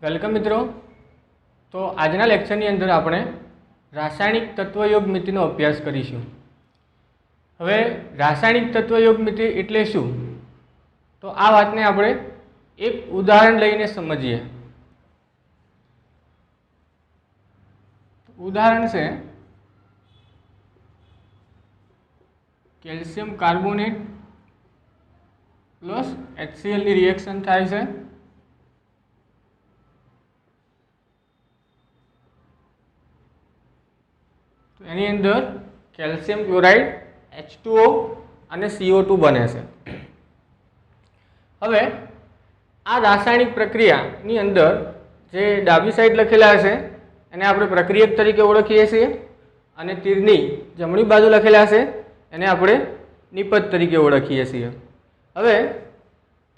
Welcome મિત્રો। તો આજના લેક્ચરની અંદર આપણે રાસાયણિક તત્વયોગમિતિનો અભ્યાસ કરીશું। હવે રાસાયણિક તત્વયોગમિતિ એટલે શું, તો આ વાતને આપણે એક ઉદાહરણ લઈને સમજીએ। ઉદાહરણ છે કેલ્શિયમ કાર્બોનેટ પ્લસ HCl ની રિએક્શન થાય છે તો એની અંદર કેલ્શિયમ ક્લોરાઇડ H2O અને CO2 બને છે। હવે આ રાસાયણિક પ્રક્રિયાની અંદર જે ડાબી સાઈડ લખેલા છે એને આપણે પ્રક્રિયક તરીકે ઓળખીએ છીએ અને તીરની જમણી બાજુ લખેલા છે એને આપણે નિપજ તરીકે ઓળખીએ છીએ। હવે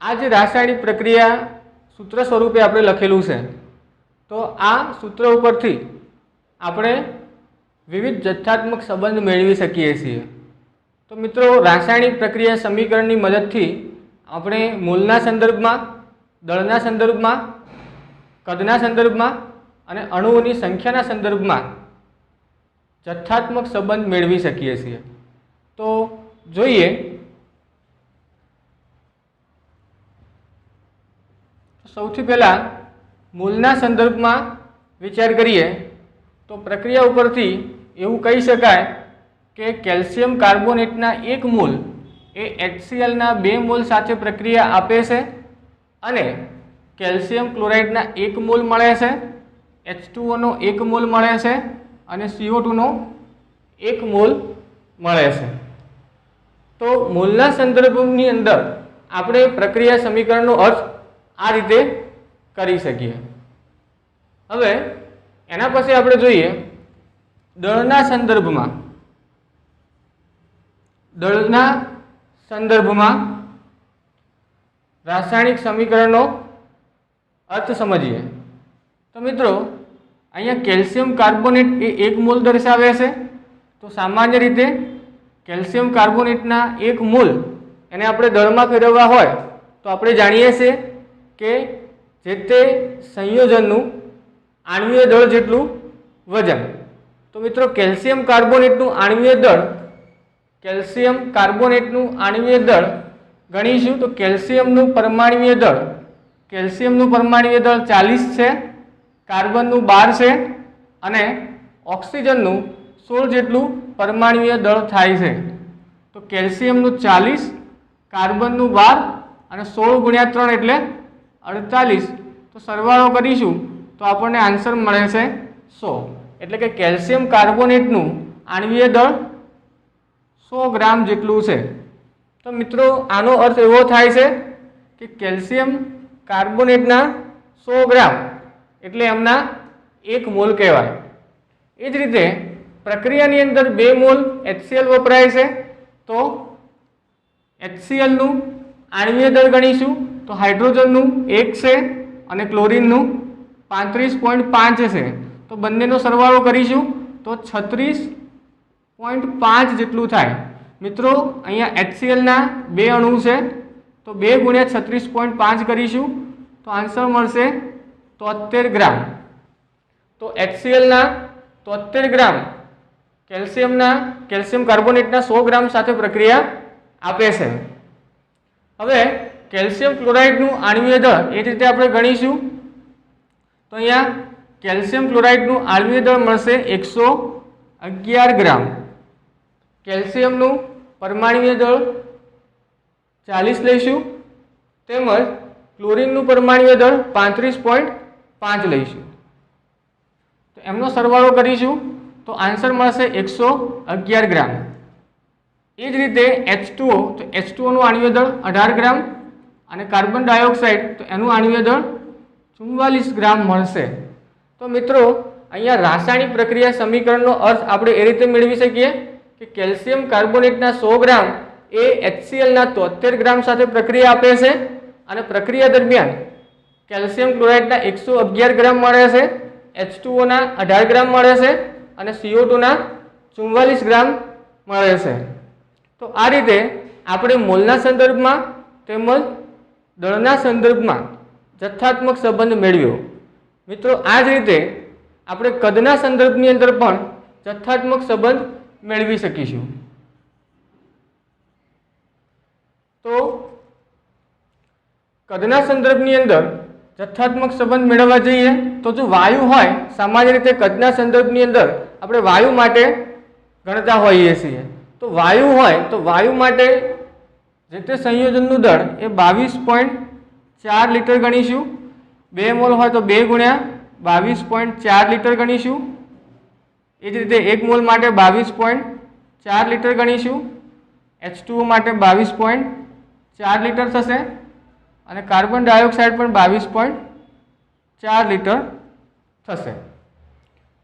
આ જે રાસાયણિક પ્રક્રિયા સૂત્ર સ્વરૂપે આપણે લખેલું છે તો આ સૂત્ર ઉપરથી આપણે વિવિધ જથ્થાત્મક સંબંધ મેળવી શકીએ છીએ। તો મિત્રો રાસાયણિક પ્રક્રિયા સમીકરણની મદદથી આપણે મોલના સંદર્ભમાં, દળના સંદર્ભમાં, કદના સંદર્ભમાં અને અણુઓની સંખ્યાના સંદર્ભમાં જથ્થાત્મક સંબંધ મેળવી શકીએ છીએ। તો જોઈએ સૌથી પહેલાં મોલના સંદર્ભમાં વિચાર કરીએ તો પ્રક્રિયા ઉપરથી એવું કહી શકાય કે કેલ્શિયમ કાર્બોનેટના 1 મોલ એ HCl ના 2 મોલ સાથે પ્રક્રિયા આપે છે અને કેલ્શિયમ ક્લોરાઇડના 1 મોલ મળે છે, H2O નો 1 મોલ મળે છે અને CO2 નો 1 મોલ મળે છે। તો મોલના સંદર્ભની અંદર આપણે પ્રક્રિયા સમીકરણનો અર્થ આ રીતે કરી શકીએ। હવે એના પછી આપણે જોઈએ દળના સંદર્ભમાં રાસાયણિક સમીકરણનો અર્થ સમજીએ। તો મિત્રો અહીંયા કેલ્શિયમ કાર્બોનેટ એ 1 મોલ દર્શાવે છે। તો સામાન્ય રીતે કેલ્શિયમ કાર્બોનેટના 1 મોલ એને આપણે દળમાં ફેરવવા હોય તો આપણે જાણીએ છીએ કે જે તે સંયોજનનું આણ્વીય દળ જેટલું વજન। તો મિત્રો કેલ્શિયમ કાર્બોનેટનું આણ્વીય દળ ગણીશું તો કેલ્શિયમનું પરમાણ્વીય દળ 40 છે, કાર્બનનું 12 છે અને ઓક્સિજનનું 16 જેટલું પરમાણ્વીય દળ થાય છે। તો કેલ્શિયમનું 40, કાર્બનનું 12 અને 16 ગુણ્યા 3 એટલે 48। તો સરવાળો કરીશું તો આપણને આન્સર મળે છે 100। એટલે કે કેલ્શિયમ કાર્બોનેટનું આણ્વીય દળ 100 ગ્રામ જેટલું છે। તો મિત્રો આનો અર્થ એવો થાય છે કે કેલ્શિયમ કાર્બોનેટના 100 ગ્રામ એટલે એમના 1 મોલ કહેવાય। એ જ રીતે પ્રક્રિયાની અંદર 2 મોલ HCl વપરાય છે તો HCl નું આણ્વીય દળ ગણીશું તો હાઇડ્રોજનનું 1 છે અને ક્લોરીનનું 35.5 છે। તો બંનેનો સરવાળો કરીશું તો 36.5 જેટલું થાય। મિત્રો અહીંયા HCl ના 2 અણુ છે તો 2 ગુણ્યા 36.5 કરીશું તો આન્સર મળશે 73 ગ્રામ। તો HCl ના 73 ગ્રામ કેલ્શિયમ કાર્બોનેટના 100 ગ્રામ સાથે પ્રક્રિયા આપે છે। હવે કેલ્શિયમ ક્લોરાઇડનું આણ્વીય દળ એ રીતે આપણે ગણીશું તો અહીંયા કેલ્શિયમ ક્લોરાઇડનું આણ્વીય દળ મળશે 111 ગ્રામ, કેલ્શિયમનું પરમાણ્વીય દળ 40 લઈશું તેમજ ક્લોરીનનું પરમાણ્વીય દળ 35.5 લઈશું। તો એમનો સરવાળો કરીશું તો આન્સર મળશે 111 ગ્રામ। એ જ રીતે H2O તો H2O નું આણ્વીય દળ 18 ગ્રામ અને કાર્બન ડાયોક્સાઇડ તો એનું આણ્વીય દળ 44 ગ્રામ મળશે। તો મિત્રો અહીંયા રાસાયણિક પ્રક્રિયા સમીકરણનો અર્થ આપણે એ રીતે મેળવી શકીએ કે કેલ્શિયમ કાર્બોનેટના 100 ગ્રામ એ HCl ના 73 ગ્રામ સાથે પ્રક્રિયા આપે છે અને પ્રક્રિયા દરમિયાન કેલ્શિયમ ક્લોરાઇડના 111 ગ્રામ મળે છે, H2O ના 18 ગ્રામ મળે છે અને CO2 ના 44 ગ્રામ મળે છે। તો આ રીતે આપણે મોલના સંદર્ભમાં તેમજ દળના સંદર્ભમાં જથ્થાત્મક સંબંધ મેળવ્યો। મિત્રો આ જ રીતે આપણે કદના સંદર્ભની અંદર પણ જથ્થાત્મક સંબંધ મેળવી શકીશું। તો કદના સંદર્ભની અંદર જથ્થાત્મક સંબંધ મેળવવા જઈએ તો જો વાયુ હોય, સામાન્ય રીતે કદના સંદર્ભની અંદર આપણે વાયુ માટે ગણતા હોઈએ છીએ। તો વાયુ હોય તો વાયુ માટે જે તે સંયોજનનું દળ એ 22.4 લીટર ગણીશું। 2 મોલ હોય તો 2 ગુણ્યા 22.4 લીટર ગણીશું। એ જ રીતે 1 મોલ માટે 22.4 લીટર ગણીશું। H2O માટે 22.4 લીટર થશે અને કાર્બન ડાયોક્સાઇડ પણ 22.4 લીટર થશે।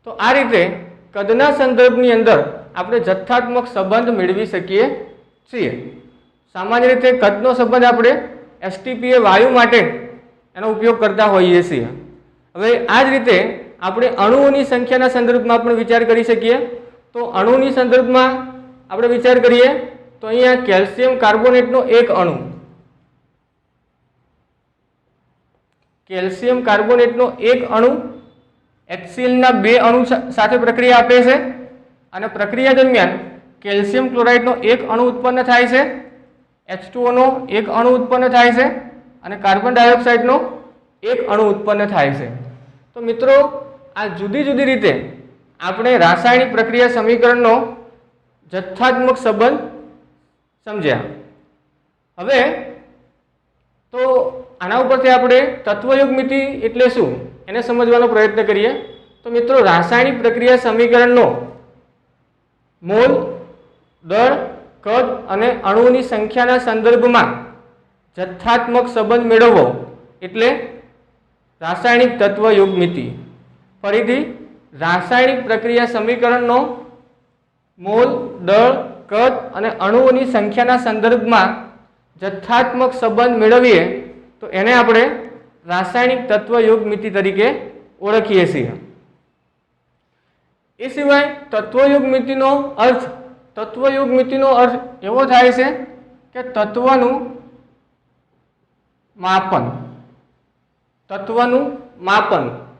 તો આ રીતે કદના સંદર્ભની અંદર આપણે જથ્થાત્મક સંબંધ મેળવી શકીએ છીએ। સામાન્ય રીતે કદનો સંબંધ આપણે STPA વાયુ માટે એનો ઉપયોગ કરતા હોઈએ છીએ। હવે આ જ રીતે આપણે અણુઓની સંખ્યાના સંદર્ભમાં પણ વિચાર કરી શકીએ। તો અણુની સંદર્ભમાં આપણે વિચાર કરીએ તો અહીંયા કેલ્શિયમ કાર્બોનેટનો એક અણુ, કેલ્શિયમ કાર્બોનેટનો એક અણુ HCl ના 2 અણુ સાથે પ્રક્રિયા આપે છે અને પ્રક્રિયા દરમિયાન કેલ્શિયમ ક્લોરાઇડનો એક અણુ ઉત્પન્ન થાય છે, H2O નો એક અણુ ઉત્પન્ન થાય છે અને કાર્બન ડાયોક્સાઇડનો એક અણુ ઉત્પન્ન થાય છે। તો મિત્રો આ જુદી જુદી રીતે આપણે રાસાયણિક પ્રક્રિયા સમીકરણનો જથ્થાત્મક સંબંધ સમજ્યા। હવે તો આના ઉપરથી આપણે તત્વયુગ્મિતિ એટલે શું એને સમજવાનો પ્રયત્ન કરીએ। તો મિત્રો રાસાયણિક પ્રક્રિયા સમીકરણનો મોલ, દળ, કદ અને અણુઓની સંખ્યાના સંદર્ભમાં જથ્થાત્મક સંબંધ મેળવવો એટલે રાસાયણિક તત્વયુગ્મિતિ। ફરીથી રાસાયણિક પ્રક્રિયા સમીકરણનો મોલ, દળ, કદ અને અણુઓની સંખ્યાના સંદર્ભમાં જથ્થાત્મક સંબંધ મેળવીએ તો એને આપણે રાસાયણિક તત્વયુગ્મિતિ તરીકે ઓળખીએ છીએ। એ સિવાય તત્વયુગ્મિતિનો અર્થ એવો થાય છે કે તત્વનું માપન।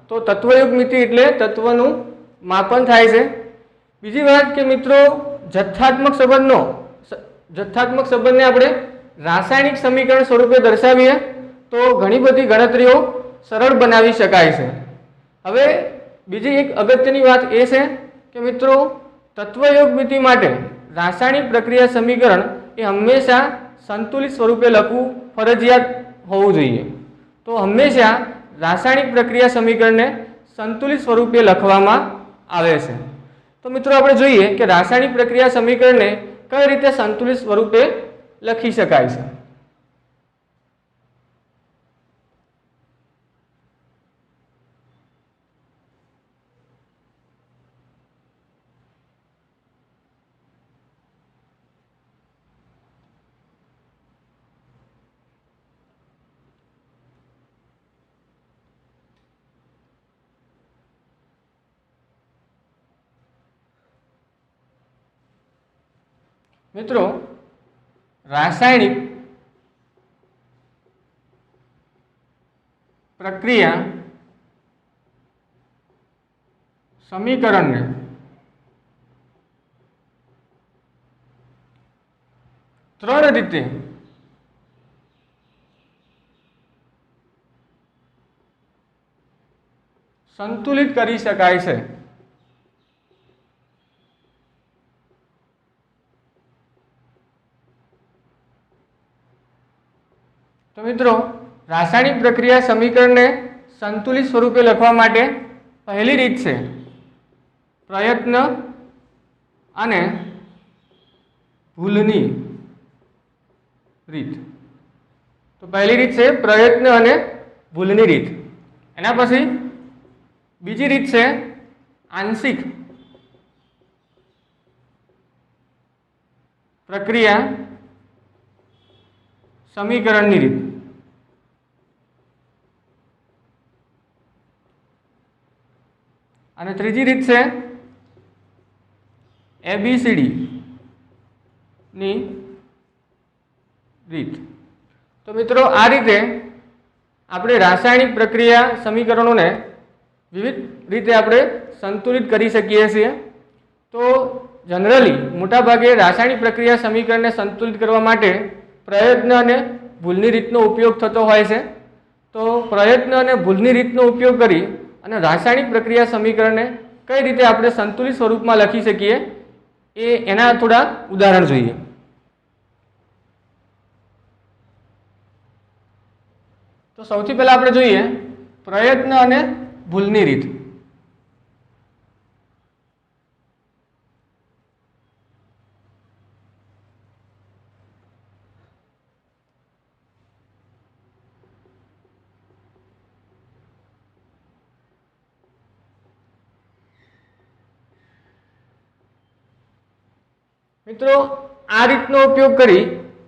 તો તત્વયુગ્મિતિ એટલે તત્વનું માપન થાય છે। બીજી વાત કે મિત્રો જથ્થાત્મક સંબંધને આપણે રાસાયણિક સમીકરણ સ્વરૂપે દર્શાવીએ તો ઘણી બધી ગણતરીઓ સરળ બનાવી શકાય છે। હવે બીજી એક અગત્યની વાત એ છે કે મિત્રો તત્વયુગ્મિતિ માટે રાસાયણિક પ્રક્રિયા સમીકરણ એ હંમેશા સંતુલિત સ્વરૂપે લખવું ફરજિયાત હોવું જોઈએ। તો હંમેશા રાસાયણિક પ્રક્રિયા સમીકરણને સંતુલિત સ્વરૂપે લખવામાં આવે છે। તો મિત્રો આપણે જોઈએ કે રાસાયણિક પ્રક્રિયા સમીકરણને કઈ રીતે સંતુલિત સ્વરૂપે લખી શકાય છે। મિત્રો રાસાયણિક પ્રક્રિયા સમીકરણને ત્રણ રીતે સંતુલિત કરી શકાય છે। તો મિત્રો રાસાયણિક પ્રક્રિયા સમીકરણને સંતુલિત સ્વરૂપે લખવા માટે પહેલી રીત છે પ્રયત્ન અને ભૂલની રીત। તો પહેલી રીત છે પ્રયત્ન અને ભૂલની રીત। એના પછી બીજી રીત છે આંશિક પ્રક્રિયા સમીકરણની રીત। અને ત્રીજી રીત છે ABCD ની રીત। તો મિત્રો આ રીતે આપણે રાસાયણિક પ્રક્રિયા સમીકરણોને વિવિધ રીતે આપણે સંતુલિત કરી શકીએ છીએ। તો જનરલી મોટાભાગે રાસાયણિક પ્રક્રિયા સમીકરણને સંતુલિત કરવા માટે પ્રયત્ન અને ભૂલની રીતનો ઉપયોગ થતો હોય છે। તો પ્રયત્ન અને ભૂલની રીતનો ઉપયોગ કરી અને રાસાયણિક પ્રક્રિયા સમીકરણને કઈ રીતે આપણે સંતુલિત સ્વરૂપમાં લખી શકીએ એના થોડા ઉદાહરણ જોઈએ। તો સૌથી પહેલા આપણે જોઈએ પ્રયત્ન અને ભૂલની રીત। મિત્રો આ રીતનો ઉપયોગ કરી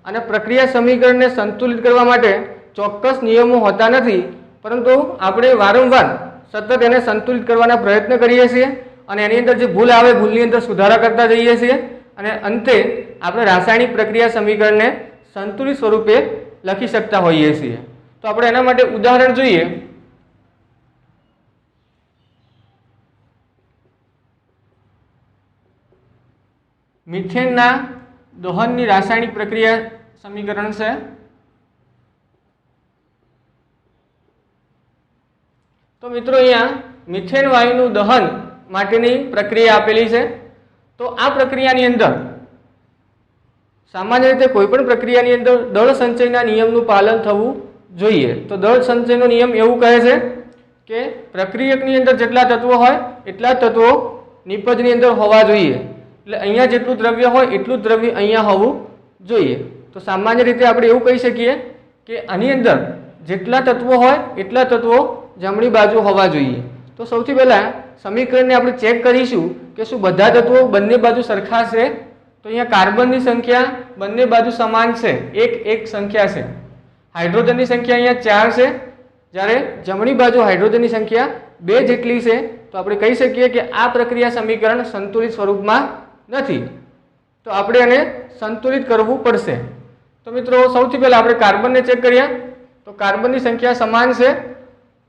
અને પ્રક્રિયા સમીકરણને સંતુલિત કરવા માટે ચોક્કસ નિયમો હોતા નથી, પરંતુ આપણે વારંવાર સતત એને સંતુલિત કરવાના પ્રયત્ન કરીએ છીએ અને એની અંદર જે ભૂલ આવે ભૂલની અંદર સુધારા કરતા જઈએ છીએ અને અંતે આપણે રાસાયણિક પ્રક્રિયા સમીકરણને સંતુલિત સ્વરૂપે લખી શકતા હોઈએ છીએ। તો આપણે એના માટે ઉદાહરણ જોઈએ। મીથેનના દહનની રાસાયણિક પ્રક્રિયા સમીકરણ છે। તો મિત્રો અહીંયા મિથેન વાયુનું દહન માટેની પ્રક્રિયા આપેલી છે। તો આ પ્રક્રિયાની અંદર સામાન્ય રીતે કોઈપણ પ્રક્રિયાની અંદર દળ સંચયના નિયમનું પાલન થવું જોઈએ। તો દળ સંચયનો નિયમ એવું કહે છે કે પ્રક્રિયકની અંદર જેટલા તત્વો હોય એટલા તત્વો નિપજની અંદર હોવા જોઈએ। એટલે અહીંયા જેટલું દ્રવ્ય હોય એટલું દ્રવ્ય અહીંયા હોવું જોઈએ। તો સામાન્ય રીતે આપણે એવું કહી શકીએ કે આની અંદર જેટલા તત્વો હોય એટલા તત્વો જમણી બાજુ હોવા જોઈએ। તો સૌથી પહેલાં સમીકરણને આપણે ચેક કરીશું કે શું બધા તત્વો બંને બાજુ સરખા છે। તો અહીંયા કાર્બનની સંખ્યા બંને બાજુ સમાન છે, એક સંખ્યા છે। હાઇડ્રોજનની સંખ્યા અહીંયા 4 છે, જ્યારે જમણી બાજુ હાઇડ્રોજનની સંખ્યા 2 જેટલી છે। તો આપણે કહી શકીએ કે આ પ્રક્રિયા સમીકરણ સંતુલિત સ્વરૂપમાં નથી। તો આપણે એને સંતુલિત કરવું પડશે। તો મિત્રો સૌથી પહેલા આપણે કાર્બનને ચેક કરીએ। તો કાર્બનની સંખ્યા સમાન છે।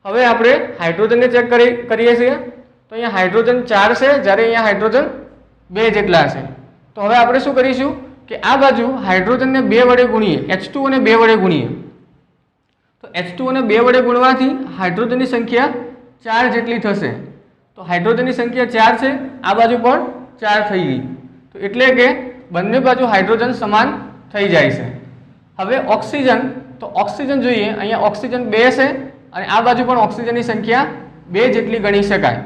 હવે આપણે હાઇડ્રોજનને ચેક કરીએ છીએ। તો અહીંયા હાઇડ્રોજન 4 છે, જ્યારે અહીંયા હાઇડ્રોજન 2 જેટલા છે। તો હવે આપણે શું કરીશું કે આ બાજુ હાઇડ્રોજનને 2 વડે ગુણીએ, H2 ને 2 વડે ગુણીએ। તો H2 ને 2 વડે ગુણવાથી હાઇડ્રોજનની સંખ્યા 4 જેટલી થશે। તો હાઇડ્રોજનની સંખ્યા 4 છે, આ બાજુ પણ 4 થઈ ગઈ। તો એટલે કે બંને બાજુ હાઇડ્રોજન સમાન થઈ જાય છે। હવે ઓક્સિજન, તો ઓક્સિજન જોઈએ, અહીંયા ઓક્સિજન 2 છે અને આ બાજુ પણ ઓક્સિજનની સંખ્યા 2 જેટલી ગણી શકાય।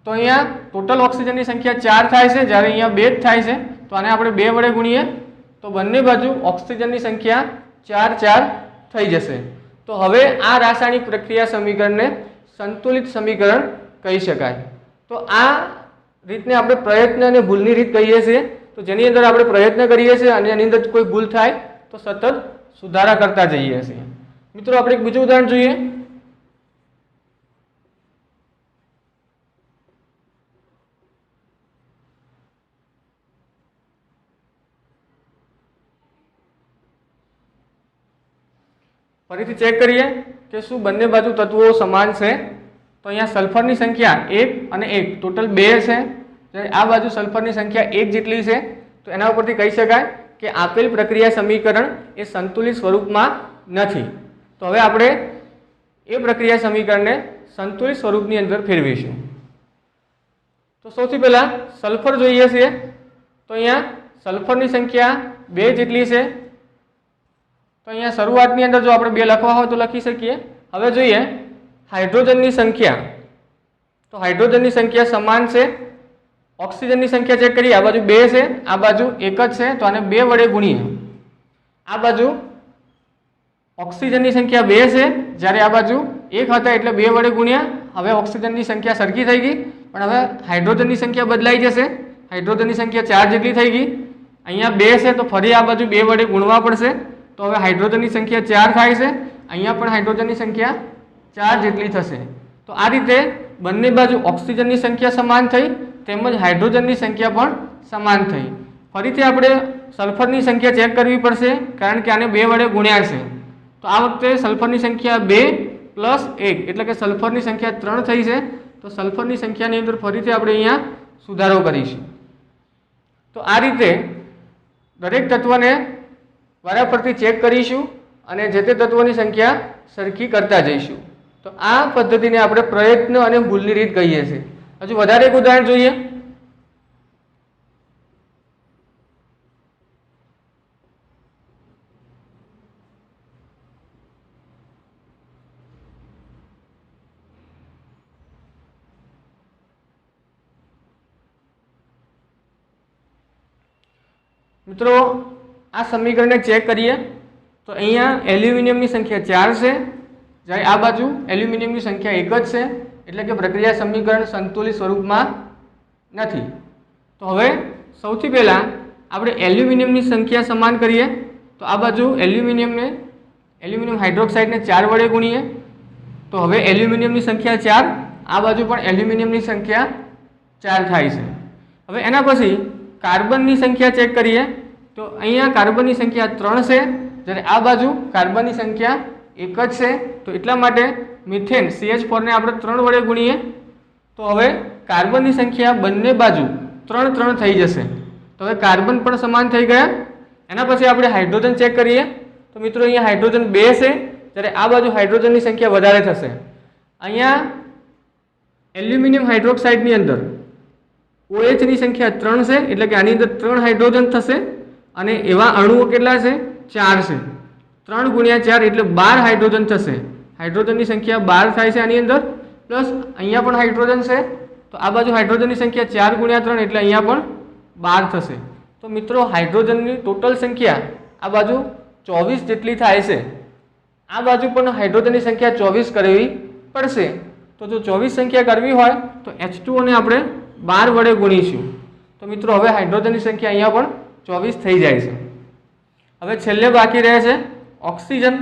તો અહીંયા ટોટલ ઓક્સિજનની સંખ્યા 4 થાય છે, જ્યારે અહીંયા 2 જ થાય છે। તો આને આપણે 2 વડે ગુણીએ તો બંને બાજુ ઓક્સિજનની સંખ્યા 4 થઈ જશે। તો હવે આ રાસાયણિક પ્રક્રિયા સમીકરણને સંતુલિત સમીકરણ કહી શકાય। તો આ રીતને આપણે પ્રયત્ન અને ભૂલની રીત કહીએ છીએ। તો જેની અંદર આપણે પ્રયત્ન કરીએ છીએ અને એની અંદર કોઈ ભૂલ થાય તો સતત સુધારા કરતા જઈએ છીએ। મિત્રો આપણે એક બીજું ઉદાહરણ જોઈએ। ફરીથી ચેક કરીએ કે શું બંને બાજુ તત્વો સમાન છે। તો અહીંયા સલ્ફરની સંખ્યા 1 અને 1 ટોટલ 2 છે, જ્યારે આ બાજુ સલ્ફરની સંખ્યા 1 જેટલી છે। તો એના ઉપરથી કહી શકાય કે આપેલ પ્રક્રિયા સમીકરણ એ સંતુલિત સ્વરૂપમાં નથી। તો હવે આપણે એ પ્રક્રિયા સમીકરણને સંતુલિત સ્વરૂપની અંદર ફેરવીશું। તો સૌથી પહેલાં સલ્ફર જોઈએ છીએ। તો અહીંયા સલ્ફરની સંખ્યા 2 જેટલી છે। તો અહીંયા શરૂઆતની અંદર જો આપણે 2 લખવા હોય તો લખી શકીએ। હવે જોઈએ હાઇડ્રોજનની સંખ્યા। તો હાઇડ્રોજનની સંખ્યા સમાન છે। ઓક્સિજનની સંખ્યા ચેક કરીએ, આ બાજુ 2 છે, આ બાજુ 1 જ છે। તો આને 2 વડે ગુણીએ। આ બાજુ ઓક્સિજનની સંખ્યા 2 છે, જ્યારે આ બાજુ 1 હતા એટલે 2 વડે ગુણ્યા। હવે ઓક્સિજનની સંખ્યા સરખી થઈ ગઈ, પણ હવે હાઇડ્રોજનની સંખ્યા બદલાઈ જશે। હાઇડ્રોજનની સંખ્યા 4 જેટલી થઈ ગઈ। અહીંયા 2 છે તો ફરી આ બાજુ 2 વડે ગુણવા પડશે। તો હવે હાઇડ્રોજનની સંખ્યા 4 થાય છે। અહીંયા પણ હાઇડ્રોજનની સંખ્યા 4 જેટલી થશે। તો આ રીતે બંને બાજુ ઓક્સિજનની સંખ્યા સમાન થઈ તેમજ હાઇડ્રોજનની સંખ્યા પણ સમાન થઈ। ફરીથી આપણે સલ્ફરની સંખ્યા ચેક કરવી પડશે, કારણ કે આને 2 વડે ગુણ્યા છે। તો આ વખતે સલ્ફરની સંખ્યા 2 +1 એટલે કે સલ્ફરની સંખ્યા 3 થઈ છે, તો સલ્ફરની સંખ્યાની અંદર ફરીથી આપણે અહીંયા સુધારો કરીશું. તો આ રીતે દરેક તત્વને વારાફરતી ચેક કરીશું અને જે તે તત્વોની સંખ્યા સરખી કરતા જઈશું. તો આ પદ્ધતિને આપણે પ્રયત્ન અને ભૂલની રીત કહીએ છીએ. હજુ વધારે એક ઉદાહરણ જોઈએ. મિત્રો આ સમીકરણને ચેક કરીએ તો અહીંયા એલ્યુમિનિયમની સંખ્યા 4 છે, જ્યારે આ બાજુ એલ્યુમિનિયમની સંખ્યા 1 જ છે, એટલે કે પ્રક્રિયા સમીકરણ સંતુલિત સ્વરૂપમાં નથી. તો હવે સૌથી પહેલાં આપણે એલ્યુમિનિયમની સંખ્યા સમાન કરીએ. તો આ બાજુ એલ્યુમિનિયમ હાઇડ્રોક્સાઇડને 4 વડે ગુણીએ તો હવે એલ્યુમિનિયમની સંખ્યા 4, આ બાજુ પણ એલ્યુમિનિયમની સંખ્યા 4 થાય છે. હવે એના પછી કાર્બનની સંખ્યા ચેક કરીએ તો અહીંયા કાર્બનની સંખ્યા 3 છે, જ્યારે આ બાજુ કાર્બનની સંખ્યા 1 જ છે. તો એટલા માટે મિથેન CH4 ને આપણે 3 વડે ગુણીએ તો હવે કાર્બનની સંખ્યા બંને બાજુ 3 થઈ જશે. તો હવે કાર્બન પણ સમાન થઈ ગયા. એના પછી આપણે હાઇડ્રોજન ચેક કરીએ તો મિત્રો અહીંયા હાઇડ્રોજન 2 છે, જ્યારે આ બાજુ હાઇડ્રોજનની સંખ્યા વધારે થશે. અહીંયા એલ્યુમિનિયમ હાઇડ્રોક્સાઇડની અંદર OH ની સંખ્યા 3 છે, એટલે કે આની અંદર 3 હાઇડ્રોજન થશે અને એવા અણુઓ કેટલા છે? 4 છે. 3 ગુણ્યા 4 એટલે 12 હાઇડ્રોજન થશે. હાઇડ્રોજનની સંખ્યા 12 થાય છે આની અંદર, પ્લસ અહીંયા પણ હાઇડ્રોજન છે, તો આ બાજુ હાઇડ્રોજનની સંખ્યા 4 ગુણ્યા 3 એટલે અહીંયા પણ 12 થશે. તો મિત્રો હાઇડ્રોજનની ટોટલ સંખ્યા આ બાજુ 24 જેટલી થાય છે. આ બાજુ પણ હાઇડ્રોજનની સંખ્યા 24 કરવી પડશે. તો જો 24 સંખ્યા કરવી હોય તો H2O ને આપણે 12 વડે ગુણીશું. તો મિત્રો હવે હાઇડ્રોજનની સંખ્યા અહીંયા પણ 24 થઈ જાય છે. હવે છેલ્લે બાકી રહે છે ઓક્સિજન.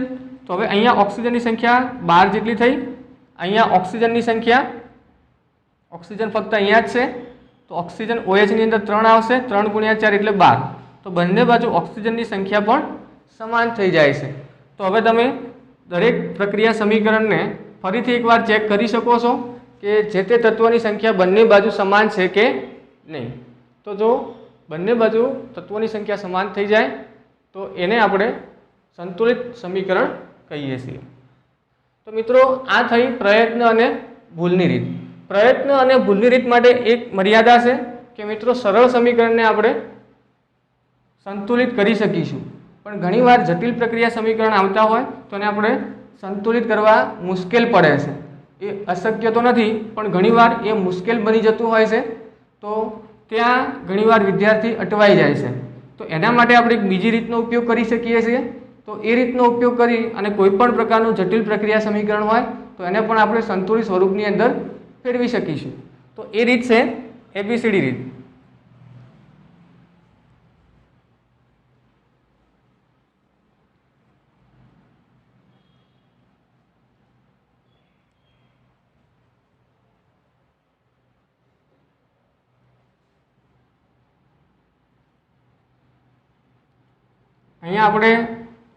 તો હવે અહીંયા ઓક્સિજનની સંખ્યા 12 જેટલી થઈ. અહીંયા ઓક્સિજનની સંખ્યા, ઓક્સિજન ફક્ત અહીંયા જ છે, તો ઓક્સિજન OH ની અંદર 3 આવશે, 3 ગુણ્યા 4 એટલે 12. તો બંને બાજુ ઓક્સિજનની સંખ્યા પણ સમાન થઈ જાય છે. તો હવે તમે દરેક પ્રક્રિયા સમીકરણને ફરીથી એકવાર ચેક કરી શકો છો કે જે તે તત્વોની સંખ્યા બંને બાજુ સમાન છે કે નહીં. તો જો બંને બાજુ તત્વોની સંખ્યા સમાન થઈ જાય તો એને આપણે સંતુલિત સમીકરણ કહીએ છીએ. તો મિત્રો આ થઈ પ્રયત્ન અને ભૂલની રીત. પ્રયત્ન અને ભૂલની રીત માટે એક મર્યાદા છે કે મિત્રો સરળ સમીકરણને આપણે સંતુલિત કરી શકીશું, પણ ઘણીવાર જટિલ પ્રક્રિયા સમીકરણ આવતા હોય તો એને આપણે સંતુલિત કરવા મુશ્કેલ પડે છે. એ અશક્ય તો નથી, પણ ઘણીવાર એ મુશ્કેલ બની જતું હોય છે. તો ત્યાં ઘણીવાર વિદ્યાર્થી અટવાઈ જાય છે. તો એના માટે આપણે એક બીજી રીતનો ઉપયોગ કરી શકીએ છીએ. તો એ રીતનો ઉપયોગ કરી અને કોઈ પણ પ્રકારનું જટિલ પ્રક્રિયા સમીકરણ હોય તો એને પણ આપણે સંતુલિત સ્વરૂપની અંદર ફેરવી શકીશું. તો એ રીત છે ABCD રીત. અહીંયા આપણે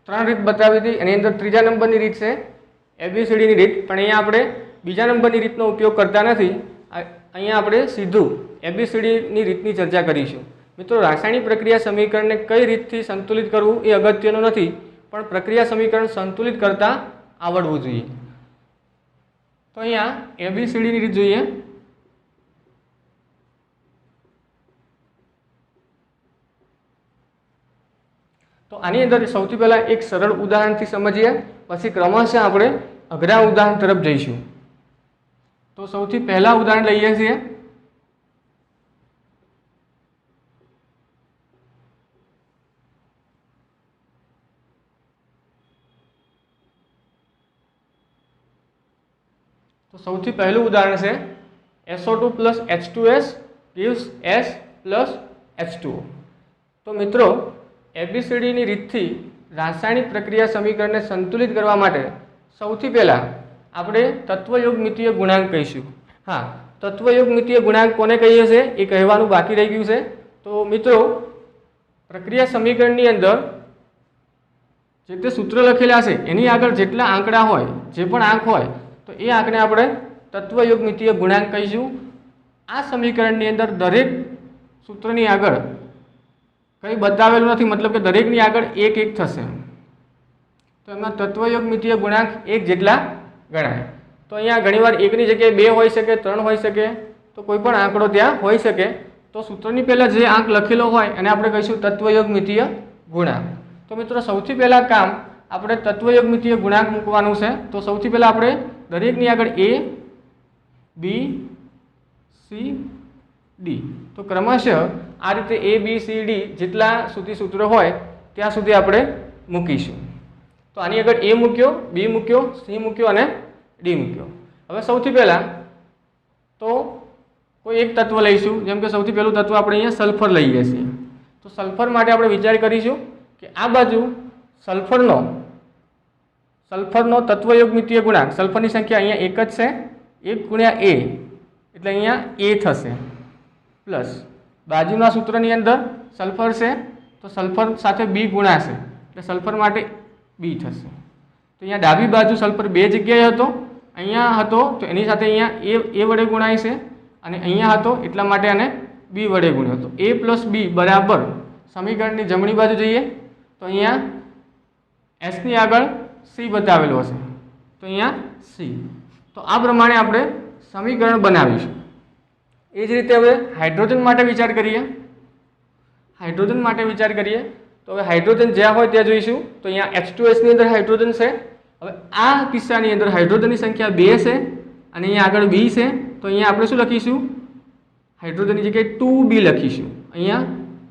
3 રીત બતાવી હતી, એની અંદર ત્રીજા નંબરની રીત છે ABCD ની રીત, પણ અહીંયા આપણે બીજા નંબરની રીતનો ઉપયોગ કરતા નથી. અહીંયા આપણે સીધું ABCD ની રીતની ચર્ચા કરીશું. મિત્રો રાસાયણિક પ્રક્રિયા સમીકરણને કઈ રીતથી સંતુલિત કરવું એ અગત્યનું નથી, પણ પ્રક્રિયા સમીકરણ સંતુલિત કરતા આવડવું જોઈએ. તો અહીંયા ABCD ની રીત જોઈએ. તો આની અંદર સૌથી પહેલાં એક સરળ ઉદાહરણથી સમજીએ, પછી ક્રમશઃ આપણે અઘરા ઉદાહરણ તરફ જઈશું. તો સૌથી પહેલા ઉદાહરણ લઈએ છીએ. તો સૌથી પહેલું ઉદાહરણ છે SO2 plus H2S gives S plus H2O. તો મિત્રો ABCD ની રીતથી રાસાયણિક પ્રક્રિયા સમીકરણને સંતુલિત કરવા માટે સૌથી પહેલાં આપણે તત્વયોગમિતીય ગુણાંક કહીશું. હા, તત્વયોગમિતીય ગુણાંક કોને કહીએ છીએ એ કહેવાનું બાકી રહી ગયું છે. તો મિત્રો પ્રક્રિયા સમીકરણની અંદર જે તે સૂત્ર લખેલા છે એની આગળ જેટલા આંકડા હોય, જે પણ આંક હોય, તો એ આંકને આપણે તત્વયોગમિતીય ગુણાંક કહીશું. આ સમીકરણની અંદર દરેક સૂત્રની આગળ કંઈ બતાવેલું નથી, મતલબ કે દરેકની આગળ એક એક થશે, તો એમાં તત્વયોગમિતીય ગુણાંક એક જેટલા ગણાય. તો અહીંયા ઘણીવાર એકની જગ્યાએ 2 હોઈ શકે, 3 હોઈ શકે, તો કોઈ પણ આંકડો ત્યાં હોઈ શકે. તો સૂત્રની પહેલાં જે આંક લખેલો હોય એને આપણે કહીશું તત્વયોગમિતીય ગુણાંક. તો મિત્રો સૌથી પહેલાં કામ આપણે તત્વયોગમિતીય ગુણાંક મૂકવાનું છે. તો સૌથી પહેલાં આપણે દરેકની આગળ A, B, C, D, તો ક્રમશઃ આ રીતે A, B, C, D જેટલા સુધી સૂત્ર હોય ત્યાં સુધી આપણે મૂકીશું. તો આની આગળ A મૂક્યો, B મૂક્યો, C મૂક્યો અને D મૂક્યો. હવે સૌથી પહેલાં તો કોઈ એક તત્વ લઈશું. જેમ કે સૌથી પહેલું તત્વ આપણે અહીંયા સલ્ફર લઈએ છીએ. તો સલ્ફર માટે આપણે વિચાર કરીશું કે આ બાજુ સલ્ફરનો તત્વયોગમિતીય ગુણાંક, સલ્ફરની સંખ્યા અહીંયા એક જ છે, 1 ગુણ્યા A એટલે અહીંયા A થશે, પ્લસ બાજુના સૂત્રની અંદર સલ્ફર છે તો સલ્ફર સાથે B ગુણાશે એટલે સલ્ફર માટે B થશે. તો અહીંયા ડાબી બાજુ સલ્ફર 2 જગ્યાએ હતો, અહીંયા હતો તો એની સાથે અહીંયા A વડે ગુણાય છે, અને અહીંયા હતો એટલા માટે આને B વડે ગુણ્યો. તો A પ્લસ B બરાબર સમીકરણની જમણી બાજુ જઈએ તો અહીંયા S ની આગળ C બતાવેલું હશે, તો અહીંયા C. તો આ પ્રમાણે આપણે સમીકરણ બનાવીશું. એ જ રીતે હવે હાઇડ્રોજન માટે વિચાર કરીએ. તો હવે હાઇડ્રોજન જ્યાં હોય ત્યાં જોઈશું. તો અહીંયા H2S ની અંદર હાઇડ્રોજન છે. હવે આ કિસ્સાની અંદર હાઇડ્રોજનની સંખ્યા 2 છે અને અહીંયા આગળ B છે. તો અહીંયા આપણે શું લખીશું? હાઇડ્રોજનની જગ્યાએ 2B લખીશું. અહીંયા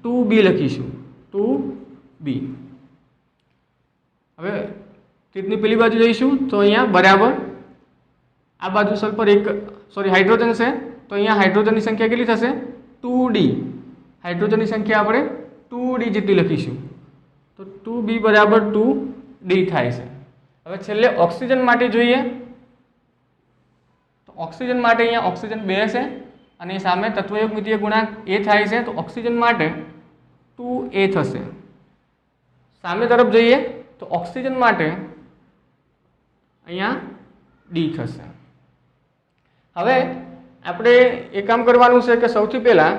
2B લખીશું, 2B. હવે તીરની પેલી બાજુ જઈશું તો અહીંયા બરાબર આ બાજુ સલ્ફર હાઇડ્રોજન છે, તો અહીંયા હાઇડ્રોજનની સંખ્યા કેટલી થશે? 2D. હાઇડ્રોજનની સંખ્યા આપણે 2D જેટલી લખીશું. તો 2B બરાબર 2D થાય છે. હવે છેલ્લે ઓક્સિજન માટે જોઈએ તો ઓક્સિજન માટે અહીંયા ઓક્સિજન 2 છે અને સામે તત્વયોગમિતીય ગુણાંક A થાય છે, તો ઓક્સિજન માટે 2A થશે. સામે તરફ જઈએ તો ઓક્સિજન માટે અહીંયા D થશે. હવે આપણે એ કામ કરવાનું છે કે સૌથી પહેલાં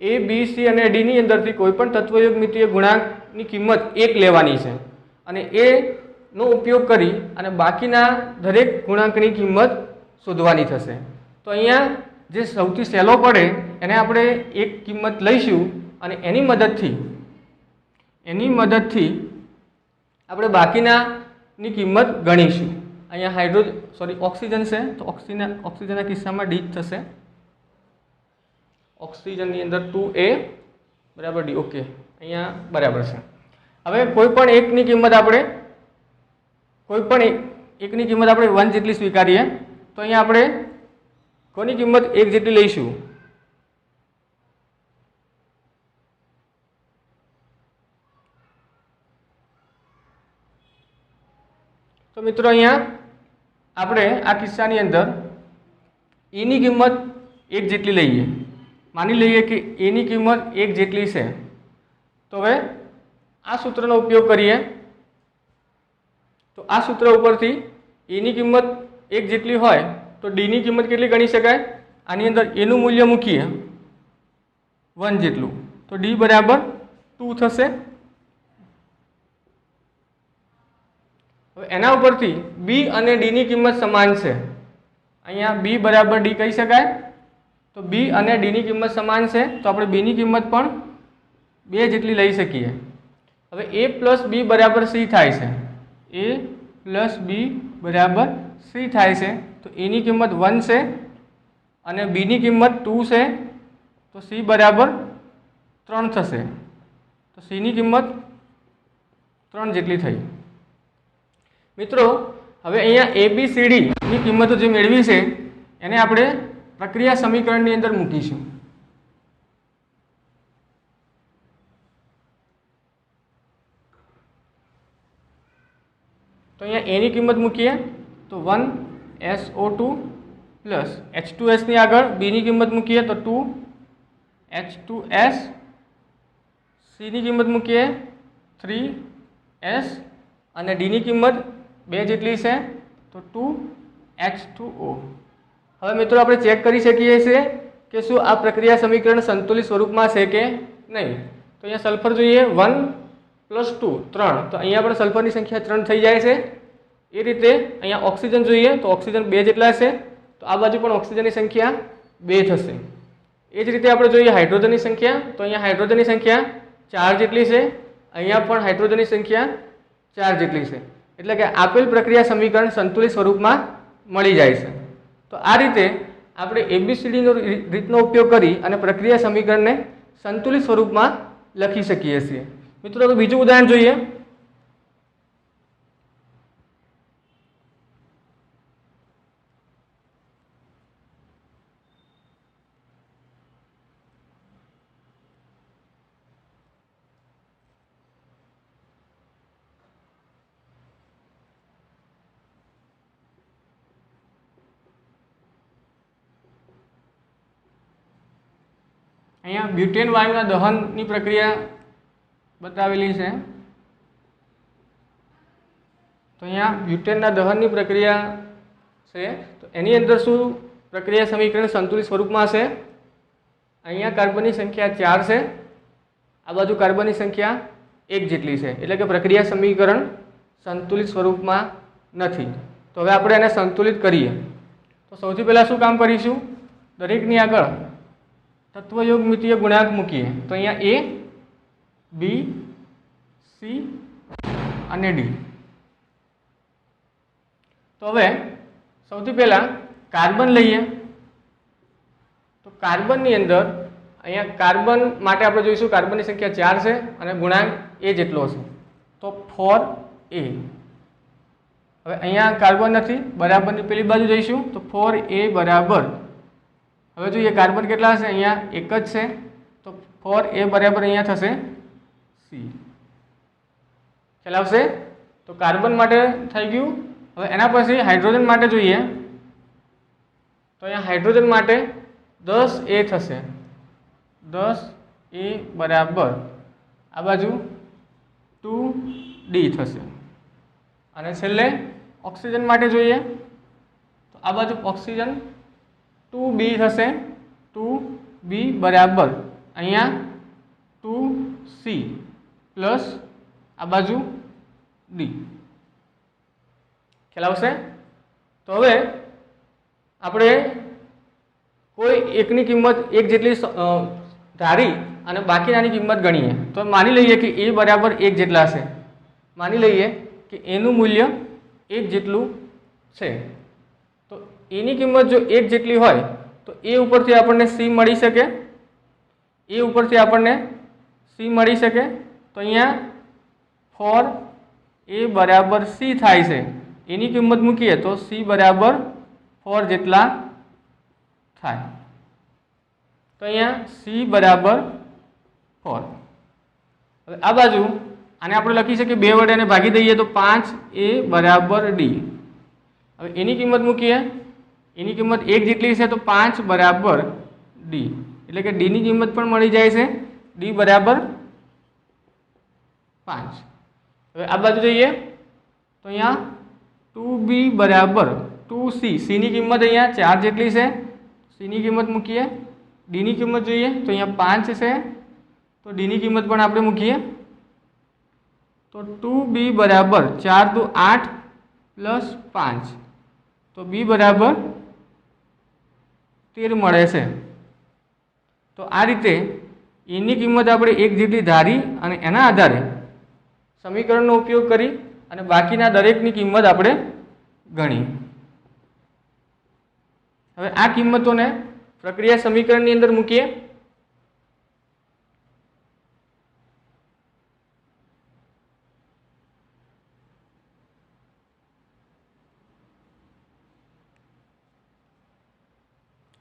A, B, C અને D ની અંદરથી કોઈ પણ તત્વયોગમિતીય ગુણાંકની કિંમત 1 લેવાની છે અને એનો ઉપયોગ કરી અને બાકીના દરેક ગુણાંકની કિંમત શોધવાની થશે. તો અહીંયા જે સૌથી સહેલો પડે એને આપણે એક કિંમત લઈશું અને એની મદદથી આપણે બાકીનાની કિંમત ગણીશું. અહીંયા ઓક્સિજન છે તો ઓક્સિજનના કિસ્સામાં D થશે. ઓક્સિજનની અંદર 2A બરાબર D. ઓકે, અહીંયા બરાબર છે. હવે કોઈ પણ એકની કિંમત આપણે 1 જેટલી સ્વીકારીએ તો અહીંયા આપણે કોની કિંમત 1 જેટલી લઈશું? તો મિત્રો અહીંયા આપણે આ કિસ્સાની અંદર E ની કિંમત 1 જેટલી લઈએ. માની લઈએ કે A ની કિંમત 1 જેટલી છે. તો હવે આ સૂત્રનો ઉપયોગ કરીએ તો આ સૂત્ર ઉપરથી A ની કિંમત 1 જેટલી હોય તો D ની કિંમત કેટલી ગણી શકાય? આની અંદર A નું મૂલ્ય મૂકીએ 1 જેટલું, તો D બરાબર 2 થશે. હવે એના ઉપરથી B અને D ની કિંમત સમાન છે. અહીંયા B બરાબર D કહી શકાય. તો B અને D ની કિંમત સમાન છે તો આપણે B ની કિંમત પણ 2 જેટલી લઈ શકીએ. હવે A પ્લસ B બરાબર C થાય છે. A પ્લસ B બરાબર C થાય છે. તો A ની કિંમત 1 છે અને B ની કિંમત 2 છે, તો C બરાબર 3 થશે. તો C ની કિંમત 3 જેટલી થઈ. મિત્રો હવે અહીંયા ABCD ની કિંમતો જે મેળવી છે એને આપણે પ્રક્રિયા સમીકરણની અંદર મૂકીશું. તો અહીંયા A ની કિંમત મૂકીએ તો 1SO2 પ્લસ H2S ની આગળ B ની કિંમત મૂકીએ તો 2H2S, C ની કિંમત મૂકીએ 3S અને ડીની કિંમત 2 જેટલી છે તો 2H2O. હવે મિત્રો આપણે ચેક કરી શકીએ છીએ કે શું આ પ્રક્રિયા સમીકરણ સંતુલિત સ્વરૂપમાં છે કે નહીં. તો અહીંયા સલ્ફર જોઈએ 1 + 2 3, તો અહીંયા પણ સલ્ફરની સંખ્યા 3 થઈ જાય છે. એ રીતે અહીંયા ઓક્સિજન જોઈએ તો ઓક્સિજન 2 જેટલા છે, તો આ બાજુ પણ ઓક્સિજનની સંખ્યા 2 થશે. એ જ રીતે આપણે જોઈએ હાઇડ્રોજનની સંખ્યા, તો અહીંયા હાઇડ્રોજનની સંખ્યા 4 જેટલી છે, અહીંયા પણ હાઇડ્રોજનની સંખ્યા 4 જેટલી છે. એટલે કે આપેલ પ્રક્રિયા સમીકરણ સંતુલિત સ્વરૂપમાં મળી જાય છે. તો આ રીતે આપણે ABCDનો રીતનો ઉપયોગ કરી અને પ્રક્રિયા સમીકરણને સંતુલિત સ્વરૂપમાં લખી શકીએ છીએ. મિત્રો હવે બીજું ઉદાહરણ જોઈએ. અહીંયા બ્યુટેન વાયુના દહનની પ્રક્રિયા બતાવેલી છે. તો અહીંયા બ્યુટેનના દહનની પ્રક્રિયા છે, તો એની અંદર શું પ્રક્રિયા સમીકરણ સંતુલિત સ્વરૂપમાં છે. અહીંયા કાર્બનની સંખ્યા 4 છે, આ બાજુ કાર્બનની સંખ્યા 1 જેટલી છે, એટલે કે પ્રક્રિયા સમીકરણ સંતુલિત સ્વરૂપમાં નથી. તો હવે આપણે એને સંતુલિત કરીએ. તો સૌથી પહેલાં શું કામ કરીશું, દરેકની આગળ તત્વયોગમિતીય ગુણાંક મૂકીએ. તો અહીંયા A, B, C અને D. તો હવે સૌથી પહેલાં કાર્બન લઈએ. તો કાર્બનની અંદર અહીંયા કાર્બન માટે આપણે જોઈશું કાર્બનની સંખ્યા 4 છે અને ગુણાંક A જેટલો છે, તો 4A. હવે અહીંયા કાર્બન નથી, બરાબરની પેલી બાજુ જઈશું તો 4A બરાબર, હવે જોઈએ કાર્બન કેટલા હશે, અહીંયા એક જ છે, તો 4A બરાબર અહીંયા થશે C. ખ્યાલ આવશે. તો કાર્બન માટે થઈ ગયું. હવે એના પછી હાઇડ્રોજન માટે જોઈએ. તો અહીંયા હાઇડ્રોજન માટે 10A થશે, 10A બરાબર આ બાજુ 2D થશે. અને છેલ્લે ઓક્સિજન માટે જોઈએ તો આ બાજુ ઓક્સિજન 2B થશે, 2B બરાબર અહીંયા 2C પ્લસ આ બાજુ D. ખ્યાલ આવશે. તો હવે આપણે કોઈ એકની કિંમત 1 જેટલી ધારી અને બાકીનાની કિંમત ગણીએ. તો માની લઈએ કે A બરાબર 1 જેટલા છે, માની લઈએ કે એનું મૂલ્ય 1 જેટલું છે. તો એની કિંમત જો 1 જેટલી હોય તો એ ઉપરથી આપણને C મળી શકે, એ ઉપરથી આપણને C મળી શકે. તો અહીંયા 4A બરાબર C થાય છે, એની કિંમત મૂકીએ તો C બરાબર 4 જેટલા થાય. તો અહીંયા C બરાબર 4. હવે આ બાજુ આને આપણે લખી શકીએ 2 વડે અને ભાગી દઈએ તો 5A બરાબર D. હવે એની કિંમત મૂકીએ, એની કિંમત 1 જેટલી છે, તો 5 બરાબર D, એટલે કે D ની કિંમત પણ મળી જાય છે, D બરાબર 5. હવે આ બાજુ જઈએ તો અહીંયા 2B બરાબર 2C, C ની કિંમત અહીંયા 4 જેટલી છે, C ની કિંમત મૂકીએ. D ની કિંમત જોઈએ તો અહીંયા 5 છે, તો D ની કિંમત પણ આપણે મૂકીએ. તો 2B બરાબર 4 દુ 8 પ્લસ 5, તો B બરાબર 13 મળે છે. તો આ રીતે એની કિંમત આપણે 1 જેટલી ધારી અને એના આધારે સમીકરણનો ઉપયોગ કરી અને બાકીના દરેકની કિંમત આપણે ગણી. હવે આ કિંમતોને પ્રક્રિયા સમીકરણની અંદર મૂકીએ.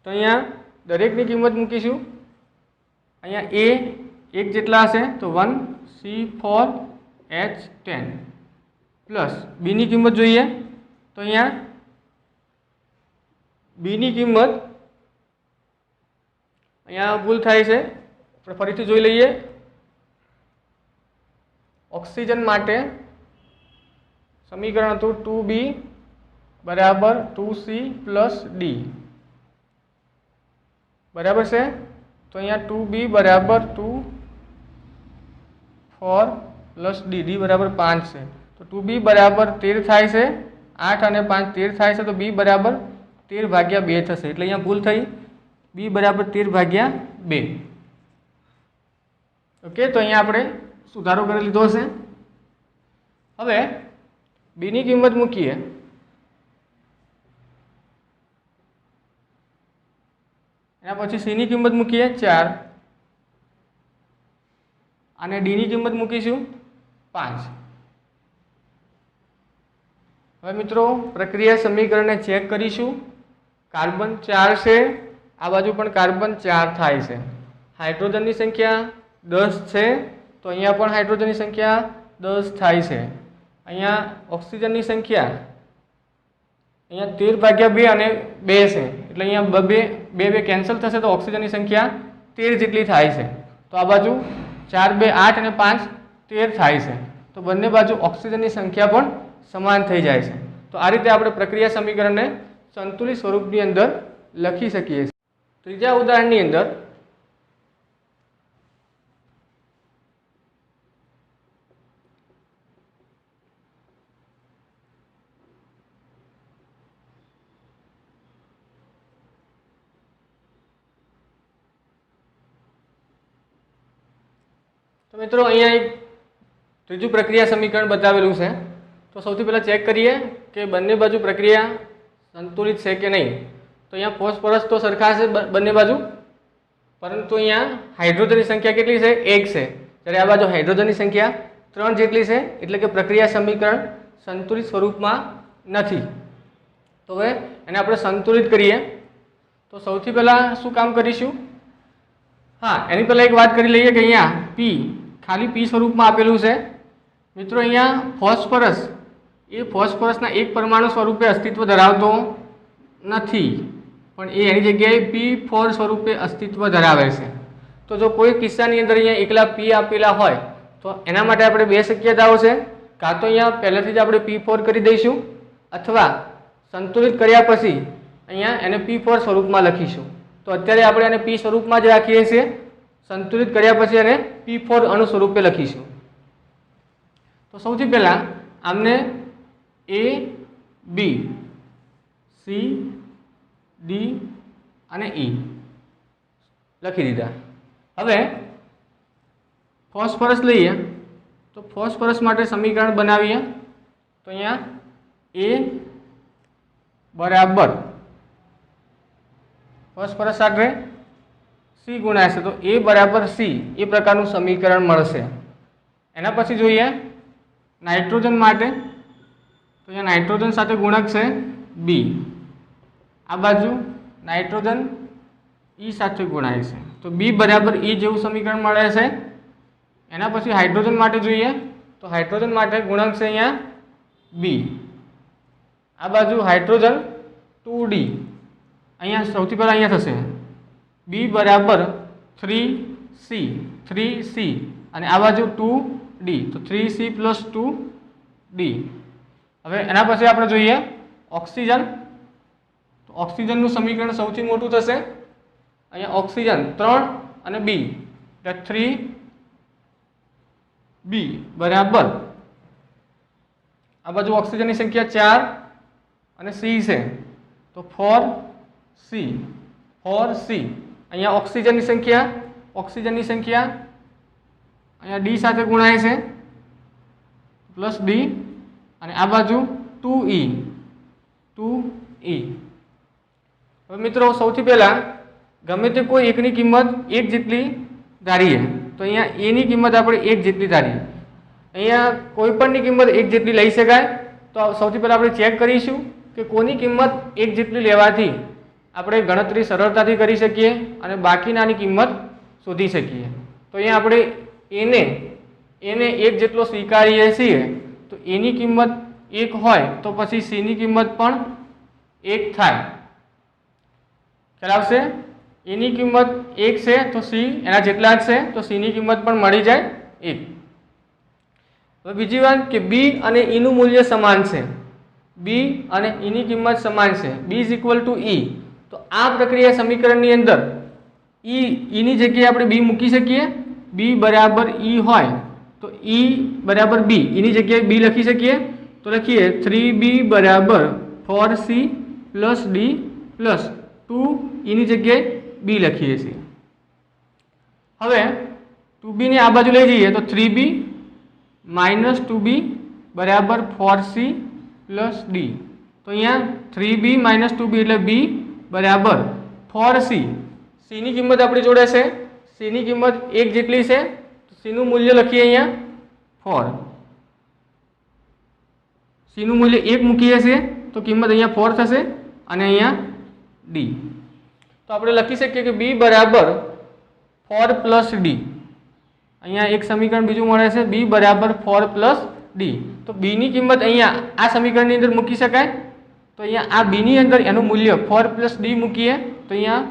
તો અહીંયા દરેકની કિંમત મૂકીશું. અહીંયા A 1 જેટલા હશે તો 1C4H10 પ્લસ B ની કિંમત જોઈએ તો અહીંયા B ની કિંમત અહીંયા ભૂલ થાય છે, આપણે ફરીથી જોઈ લઈએ. ઓક્સિજન માટે સમીકરણ હતું 2b બરાબર 2c પ્લસ d બરાબર છે। તો અહીંયા 2b બરાબર 2 4 પ્લસ d d બરાબર 5 છે। તો 2b બરાબર 13 થાય છે, 8 અને 5 13 થાય છે, તો b બરાબર 13/2 થશે। એટલે અહીંયા ભૂલ થઈ, b બરાબર 13/2। ઓકે, તો અહીંયા આપણે સુધારો કરી લીધો છે। હવે b ની કિંમત મૂકીએ, એના પછી c ની કિંમત મૂકીએ 4 અને d ની કિંમત મૂકીશું 5। હવે મિત્રો પ્રક્રિયા સમીકરણને ચેક કરીશું। કાર્બન 4 છે, આ બાજુ પણ કાર્બન 4 થાય છે। હાઇડ્રોજનની સંખ્યા 10 છે, તો અહીંયા પણ હાઇડ્રોજનની સંખ્યા 10 થાય છે। અહીંયા ઓક્સિજનની સંખ્યા અહીંયા 13/2 અને 2 છે, એટલે અહીંયા બે કેન્સલ થશે, તો ઓક્સિજનની સંખ્યા 13 જેટલી થાય છે। તો આ બાજુ 4 2 8 અને 5 13 થાય છે, તો બંને બાજુ ઓક્સિજનની સંખ્યા પણ સમાન થઈ જાય છે। તો આ રીતે આપણે પ્રક્રિયા સમીકરણને સંતુલિત સ્વરૂપની અંદર લખી શકીએ છીએ। ત્રીજા ઉદાહરણની અંદર तो मित्रों अहींया एक त्रीजू प्रक्रिया समीकरण बतावेलू है। तो सौथी पहला चेक करिए कि बंने बाजू प्रक्रिया संतुलित है कि नहीं। तो अहींया फॉस्फरस तो सरखा है बंने बाजू, परंतु अहींया हाइड्रोजन की संख्या केटली है 1 है, त्यारे आ बाजू हाइड्रोजन की संख्या 3 जेटली है, एटले के प्रक्रिया समीकरण संतुलित स्वरूप में नहीं। तो हवे एने आपणे संतुलित करिए। तो सौथी पहला शुं काम करीशुं, हाँ एनी पहला एक बात करी लईए कि अहींया पी खाली पी स्वरूप में आपेलू है। मित्रों अहींया फॉस्फरस ए फॉस्फरसना एक परमाणु स्वरूपे अस्तित्व धरावतो नथी, पण ए एनी जग्याए P4 स्वरूपे अस्तित्व धरावे छे। तो जो कोई किस्सानी अंदर अहींया एकला P आपेला होय तो एना माटे आपणे बे शक्यताओ छे, कां तो अहींया पहेलेथी ज आपणे P4 करी दईशुं अथवा संतुलित कर्या पछी अहींया एने P4 स्वरूपमां लखीशुं। तो अत्यारे आपणे आने P स्वरूपमां ज राखीए छीए, संतुलित कर्या पछी एने P4 अणु स्वरूपे लखीशुं। तो सौथी पहला आमने A B C D અને E लखी दीधा। हवे फॉस्फरस लईए तो फॉस्फरस माटे समीकरण बनावीए। तो अहींया A बराबर फॉस्फरस साथे C गुणाशे, तो A बराबर C ए प्रकारनुं समीकरण मळशे। एना पछी जोईए नाइट्रोजन माटे, तो अहींया नाइट्रोजन साथे गुणक छे B, आ बाजू नाइट्रोजन E साथे गुणाय छे, तो B बराबर E जेवुं समीकरण मळे छे। एना पछी हाइड्रोजन माटे जोईए, तो हाइड्रोजन माटे गुणक छे अहींया B, आ बाजू हाइड्रोजन 2D, अहींया सौथी पहला अहींया थशे B बराबर 3C અને આ બાજુ 2D, તો 3C + 2D। હવે એના પછી આપણે જોઈએ ઓક્સિજન। તો ઓક્સિજનનું સમીકરણ સૌથી મોટું થશે, અહીંયા ઓક્સિજન 3 અને B એટલે 3B બરાબર આ બાજુ ઓક્સિજનની સંખ્યા 4 અને C છે તો 4C અહીંયા ઓક્સિજનની સંખ્યા અહીંયા D સાથે ગુણાય છે +D અને આ બાજુ 2E। હવે મિત્રો સૌથી પહેલા ગમે તે કોઈ એકની કિંમત 1 જેટલી ધારીએ, તો અહીંયા A ની કિંમત આપણે 1 જેટલી ધારીએ। અહીંયા કોઈ પણની કિંમત 1 જેટલી લઈ શકાય। તો સૌથી પહેલા આપણે ચેક કરીશું કે કોની કિંમત 1 જેટલી લેવાથી આપણે ગણતરી સરળતાથી કરી શકીએ અને બાકીનાની કિંમત શોધી શકીએ। તો અહીંયા આપણે એને 1 જેટલો સ્વીકારીએ છીએ, તો એની કિંમત 1 હોય તો પછી C ની કિંમત પણ 1 થાય। ખ્યાલ આવશે? એની કિંમત 1 છે તો C એના જેટલા જ છે, તો C ની કિંમત પણ મળી જાય 1। હવે બીજી વાત કે બી અને ઈનું મૂલ્ય સમાન છે, બી અને ઈની કિંમત સમાન છે, બી ઇઝ ઇક્વલ ટુ ઈ. તો આ પ્રક્રિયા સમીકરણની અંદર ઈની જગ્યાએ આપણે બી મૂકી શકીએ. બી બરાબર ઈ હોય તો ઈ બરાબર બી, ઈની જગ્યાએ બી લખી શકીએ. તો લખીએ 3b બરાબર 4c પ્લસ ડી પ્લસ 2 ઈની જગ્યાએ બી લખીએ છીએ. હવે 2b ને આ બાજુ લઈ જઈએ તો 3b માઇનસ 2b બરાબર 4c પ્લસ ડી. તો અહીંયા 3b માઇનસ 2b એટલે b બરાબર 4c. c ની કિંમત આપણી જોડે છે, c ની કિંમત 1 જેટલી છે, તો c નું મૂલ્ય લખીએ અહીંયા 4. c નું મૂલ્ય 1 મૂકીએ છીએ તો કિંમત અહીંયા 4 થશે અને અહીંયા d. તો આપણે લખી શકીએ કે b બરાબર 4 પ્લસ ડી. અહીંયા એક સમીકરણ બીજું મળે છે, b બરાબર 4 પ્લસ ડી. તો b ની કિંમત અહીંયા આ સમીકરણની અંદર મૂકી શકાય. તો અહીંયા આ b ની અંદર એનું મૂલ્ય 4 પ્લસ ડી મૂકીએ તો અહીંયા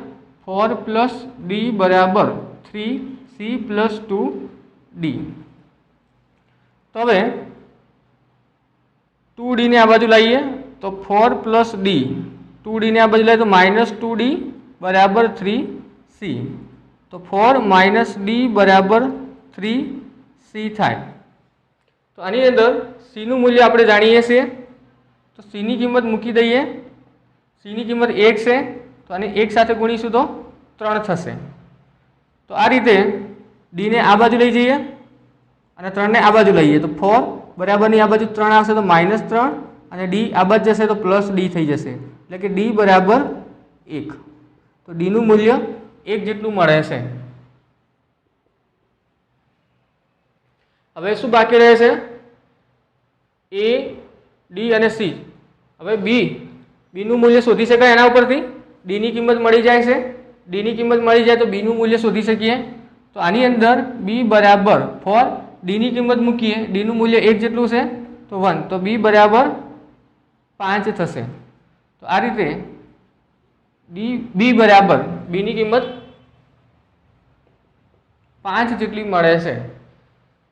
4 પ્લસ ડી બરાબર 3c પ્લસ 2d. તો હવે 2d ને આ બાજુ લાવીએ તો 4 પ્લસ ડી, 2d ને આ બાજુ લાવીએ તો માઇનસ 2d બરાબર 3c. તો 4 માઇનસ ડી બરાબર 3c થાય. તો આની અંદર c નું મૂલ્ય આપણે જાણીએ છીએ, તો c ની કિંમત મૂકી દઈએ. c ની કિંમત 1 છે તો આને 1 સાથે ગુણીશું તો 3 થશે. તો આ રીતે d ને આ બાજુ લઈ જઈએ અને 3 ને આ બાજુ લઈએ તો 4 બરાબરની આ બાજુ 3 આવશે તો માઇનસ 3 અને d આ બાજુ જશે તો પ્લસ d થઈ જશે, એટલે કે d બરાબર 1. તો d નું મૂલ્ય 1 જેટલું મળે છે. હવે શું બાકી રહે છે? a, d અને c. હવે b નું મૂલ્ય શોધી શકાય એના ઉપરથી. d ની કિંમત મળી જાય છે, d ની કિંમત મળી જાય તો b નું મૂલ્ય શોધી શકીએ. તો આની અંદર b બરાબર 4, d ની કિંમત મૂકીએ, d નું મૂલ્ય 1 જેટલું છે તો 1, તો b બરાબર 5 થશે. તો આ રીતે b બરાબર b ની કિંમત 5 જેટલી મળે છે.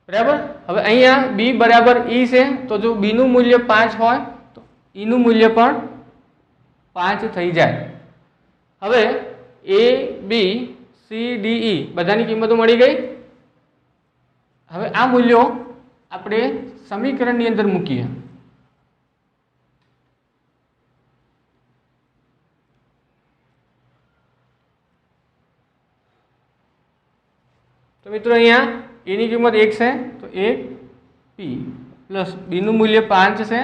બરાબર. હવે અહીંયા b બરાબર e છે તો જો b નું મૂલ્ય 5 હોય તો e નું મૂલ્ય પણ 5 થઈ જાય. હવે a, b, c, d, e બધાની કિંમતો મળી ગઈ. હવે આ મૂલ્યો આપણે સમીકરણની અંદર મૂકીએ. તો મિત્રો અહીંયા a ની કિંમત 1 છે તો 1 p પ્લસ b નું મૂલ્ય 5 છે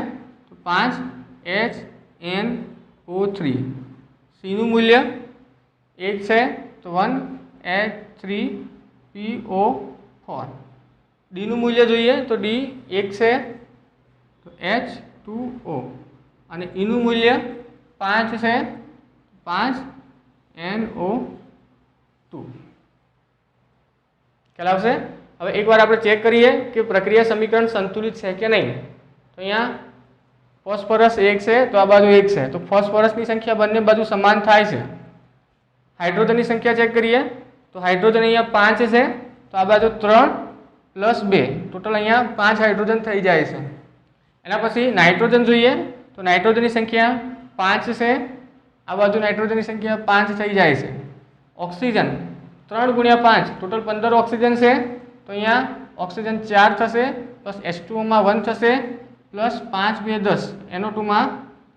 તો 5 HNO3. c નું મૂલ્ય 1 છે તો 1 H3PO4. d નું મૂલ્ય જોઈએ તો d 1 છે તો H2O અને e નું મૂલ્ય 5 છે 5 NO2. ખ્યાલ આવશે? હવે એકવાર આપણે ચેક કરીએ કે પ્રક્રિયા સમીકરણ સંતુલિત છે કે નહીં. તો અહીંયા ફોસ્ફરસ 1 છે તો આ બાજુ 1 છે, તો ફોસ્ફરસની સંખ્યા બંને બાજુ સમાન થાય છે. હાઇડ્રોજનની સંખ્યા ચેક કરીએ તો હાઇડ્રોજન અહીંયા 5 છે તો આ બાજુ 3 પ્લસ 2, ટોટલ અહીંયા 5 હાઇડ્રોજન થઈ જાય છે. એના પછી નાઇટ્રોજન જોઈએ તો નાઇટ્રોજનની સંખ્યા 5 છે, આ બાજુ નાઇટ્રોજનની સંખ્યા 5 થઈ જાય છે. ઓક્સિજન 3 ગુણ્યા 5 ટોટલ 15 ઓક્સિજન છે તો અહીંયા ઓક્સિજન 4 થશે પ્લસ H2O માં 1 થશે પ્લસ 5 2 10 NO2 માં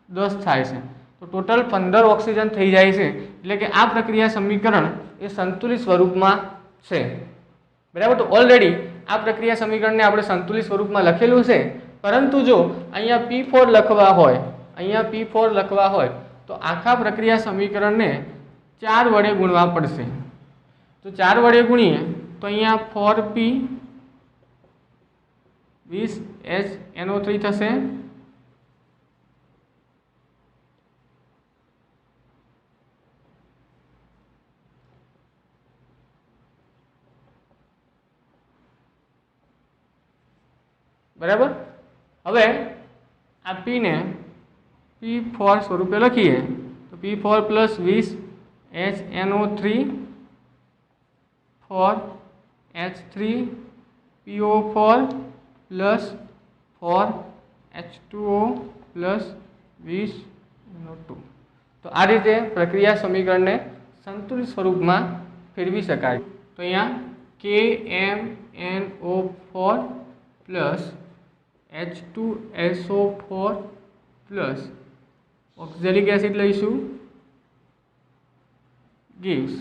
10 થાય છે. તો ટોટલ 15 ઓક્સિજન થઈ જાય છે, એટલે કે આ પ્રક્રિયા સમીકરણ એ સંતુલિત સ્વરૂપમાં છે. બરાબર. તો ઓલરેડી આ પ્રક્રિયા સમીકરણને આપણે સંતુલિત સ્વરૂપમાં લખેલું છે, પરંતુ જો અહીંયા P4 લખવા હોય, અહીંયા P4 લખવા હોય તો આખા પ્રક્રિયા સમીકરણને 4 વડે ગુણવા પડશે. તો 4 વડે ગુણીએ તો અહીંયા 4p 20HNO3 થશે બરાબર. હવે આ p ને p4 સ્વરૂપે લખીએ તો p4 plus 20HNO3 4 H3PO4 plus 4H2O plus 20NO2. તો આ રીતે પ્રક્રિયા સમીકરણને સંતુલિત સ્વરૂપમાં ફેરવી શકાય. તો અહીંયા KMNO4 plus H2SO4 plus oxalic acid લઈશું gives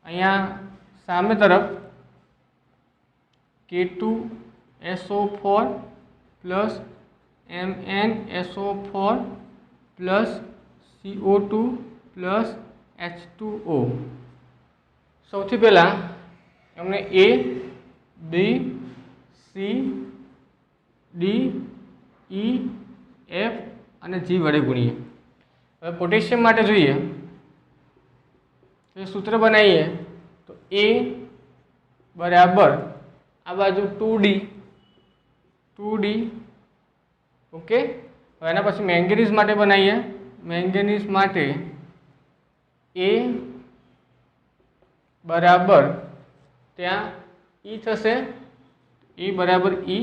અહીંયા સામે તરફ K2SO4 plus MnSO4 plus CO2 plus H2O. સૌથી પહેલાં અમને A, B, C, D, E, F અને G વડે ગુણીએ. હવે પોટેશિયમ માટે જોઈએ તો સૂત્ર બનાવીએ તો A બરાબર આ બાજુ 2D ઓકે. હવે એના પછી મેંગેનીઝ માટે બનાવીએ. મેંગેનીઝ માટે A બરાબર ત્યાં E થશે, E બરાબર E.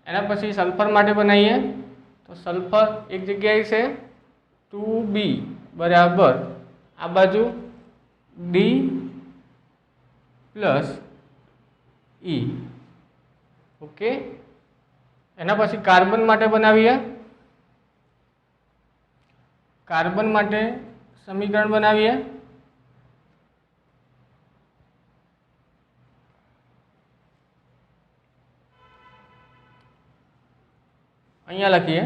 એના પછી સલ્ફર માટે બનાવીએ તો સલ્ફર એક જગ્યાએ છે 2B બરાબર આ બાજુ D પ્લસ E ઓકે. એના પછી કાર્બન માટે બનાવીએ. કાર્બન માટે સમીકરણ બનાવીએ. અહીંયા લખીએ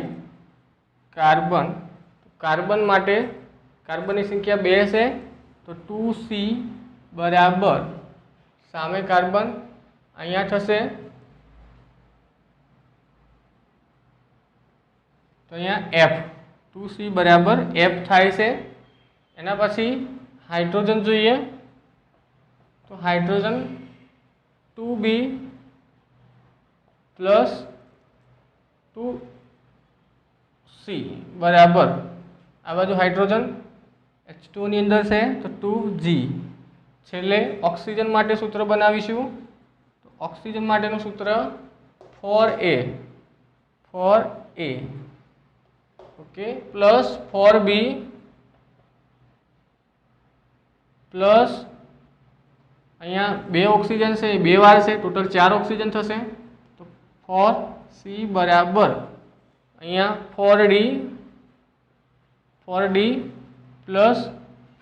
કાર્બન. કાર્બન માટે કાર્બનની સંખ્યા 2 છે તો 2C બરાબર સામે કાર્બન અહીંયા થશે તો અહીંયા F 2C બરાબર F થાય છે. એના પછી હાઇડ્રોજન જોઈએ તો હાઇડ્રોજન 2B પ્લસ 2C બરાબર આ બાજુ હાઇડ્રોજન H2 ની અંદર છે તો 2G. છેલ્લે ઓક્સિજન માટે સૂત્ર બનાવીશું તો ઓક્સિજન માટેનું સૂત્ર 4A okay plus 4B plus અહીંયા 2 ઓક્સિજન છે 2 વાર છે ટોટલ 4 ઓક્સિજન થશે તો 4C બરાબર અહીંયા 4D પ્લસ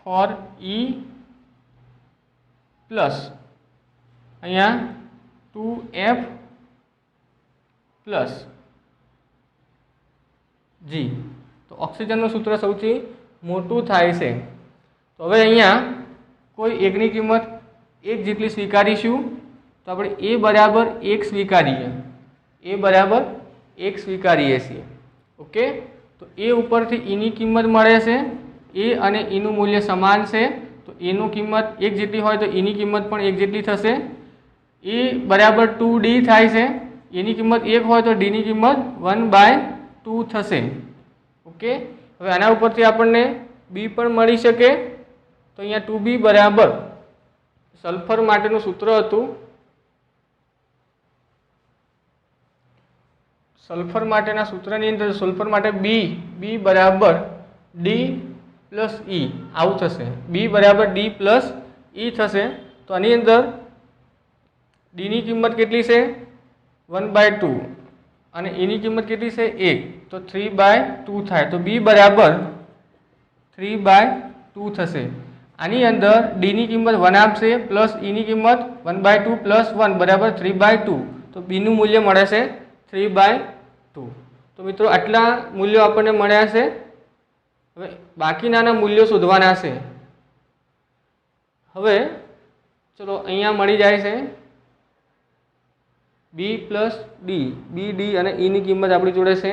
4E પ્લસ અહીંયા 2F પ્લસ G. તો ઓક્સિજનનું સૂત્ર સૌથી મોટું થાય છે. તો હવે અહીંયા કોઈ એકની કિંમત 1 જેટલી સ્વીકારીશું તો આપણે A બરાબર 1 સ્વીકારીએ. A બરાબર 1 સ્વીકારીએ છીએ ઓકે. તો A ઉપરથી E ની કિંમત મળે છે. A અને E નું મૂલ્ય સમાન છે તો A નું કિંમત 1 જેટલી હોય તો E ની કિંમત પણ 1 જેટલી થશે. A બરાબર 2D થાય છે. A ની કિંમત 1 હોય તો D ની કિંમત 1/2 થશે ઓકે. હવે આના ઉપરથી આપણને B પણ મળી શકે તો અહીંયા 2B બરાબર સલ્ફર માટેનું સૂત્ર હતું. સલ્ફર માટેના સૂત્રની અંદર સલ્ફર માટે B બરાબર D પ્લસ E આવું થશે. B બરાબર D પ્લસ E થશે. તો આની અંદર D ની કિંમત કેટલી છે 1/2 અને E ની કિંમત કેટલી છે 1 તો 3/2 થાય. તો B બરાબર 3/2 થશે. આની અંદર D ની કિંમત 1 આપશે પ્લસ E ની કિંમત 1/2 પ્લસ 1 બરાબર 3/2. તો B નું મૂલ્ય મળે છે 3/2. તો મિત્રો આટલા મૂલ્યો આપણને મળ્યા છે. હવે બાકીના મૂલ્યો શોધવાના છે. હવે ચલો અહીંયા મળી જાય છે B પ્લસ D D અને E ની કિંમત આપણી જોડે છે.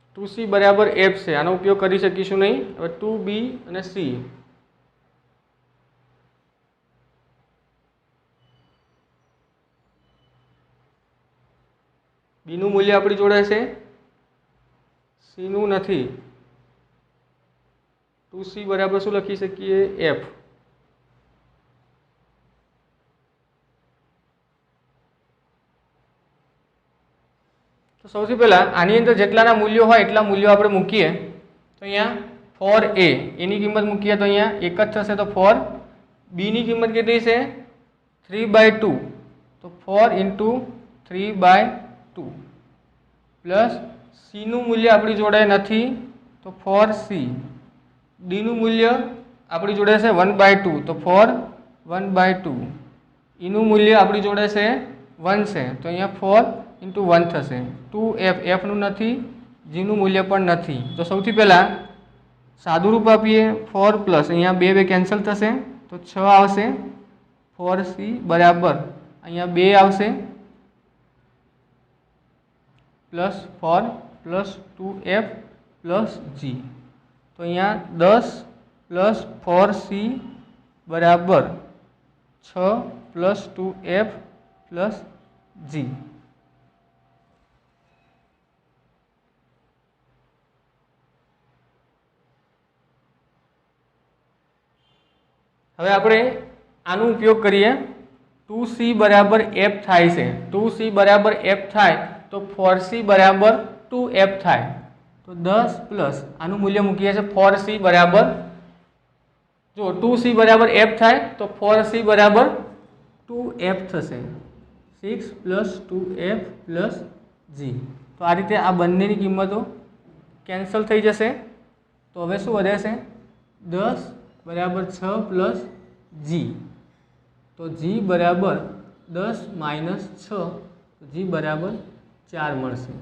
ટુ C બરાબર F છે. આનો ઉપયોગ કરી શકીશું નહીં. હવે 2B અને C B નું મૂલ્ય આપણી જોડે છે C નું નથી. 2C बराबर शू लखी सकीए F। तो સૌથી પહેલા આની અંદર જેટલાના મૂલ્યો હોય એટલા મૂલ્યો આપણે મૂકીએ। તો અહીંયા ફોર એ એની કિંમત મૂકીએ તો અહીંયા એક જ થશે। તો ફોર બી ની કિંમત કેટલી છે 3/2। તો 4 × 3/2 પ્લસ સી નું મૂલ્ય આપણી જોડે નથી તો 4C। ડી નું મૂલ્ય આપણી જોડે છે 1/2 તો 4 1/2। ई નું મૂલ્ય આપણી જોડે છે 1 છે તો અહીંયા 4 × 1 થશે। 2F F નું નથી, G નું મૂલ્ય પણ નથી। તો સૌથી પહેલા સાદું રૂપ આપીએ 4 પ્લસ અહીંયા 2 2 કેન્સલ થશે તો 6 આવશે। 4C બરાબર અહીંયા 2 આવશે plus 4 plus 2F plus G। તો અહીંયા 10 પ્લસ 4C બરાબર 6 પ્લસ 2F પ્લસ G। હવે આપણે આનો ઉપયોગ કરીએ। 2C બરાબર F થાય છે। 2C બરાબર F થાય તો 4C બરાબર 2F થાય। તો 10 પ્લસ આનું મૂલ્ય મૂકીએ છીએ 4C બરાબર જો 2C બરાબર F થાય તો 4C બરાબર 2F થશે। 6 પ્લસ 2F પ્લસ G। તો આ રીતે આ બંનેની કિંમતો કેન્સલ થઈ જશે। તો હવે શું વધે છે 10 बराबर 6 प्लस G। तो G बराबर 10 माइनस 6 तो G बराबर 4 मळशे।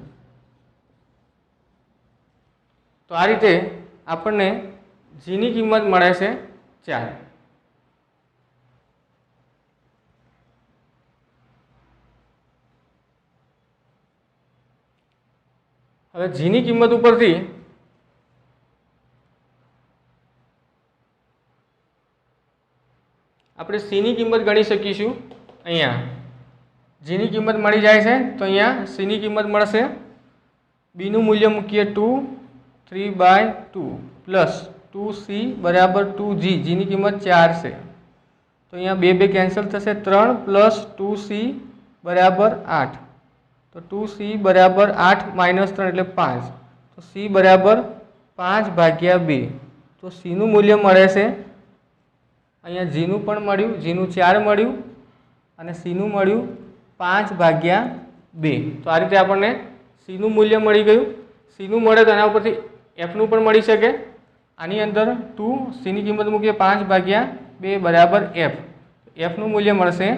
तो आ रीते आपने G नी किंमत मळे छे 4। हवे G नी किंमत उपरथी આપણે C ની કિંમત ગણી શકીશું। અહીંયા G ની કિંમત મળી જાય છે તો અહીંયા C ની કિંમત મળશે। B નું મૂલ્ય મૂકીએ 2 3/2 પ્લસ 2C બરાબર 2G। G ની કિંમત 4 છે તો અહીંયા 2 2 કેન્સલ થશે 3 પ્લસ 2C બરાબર 8। તો 2C બરાબર 8 માઇનસ 3 એટલે 5 તો C બરાબર 5/2। તો C નું મૂલ્ય મળે છે અહીંયા G નું પણ મળ્યું, G નું 4 મળ્યું અને C નું મળ્યું 5/2। તો આ રીતે આપણને C નું મૂલ્ય મળી ગયું। C નું મળે તો એના ઉપરથી F નું પણ મળી શકે। આની અંદર 2 C ની કિંમત મૂકીએ 5/2 બરાબર F। F નું મૂલ્ય મળશે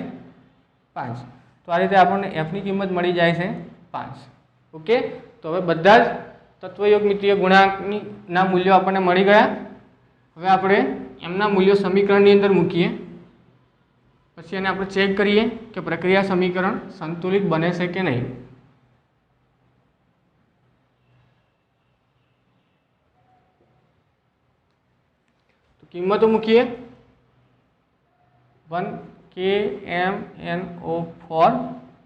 5। તો આ રીતે આપણને F ની કિંમત મળી જાય છે 5। ઓકે, તો હવે બધા જ તત્વયોગમિતીય ગુણાંકની ના મૂલ્યો આપણને મળી ગયા। હવે આપણે એમના મૂલ્યો સમીકરણની અંદર મૂકીએ પછી એને આપણે ચેક કરીએ કે પ્રક્રિયા સમીકરણ સંતુલિત બને છે કે નહીં। તો કિંમતો મૂકીએ 1KMnO4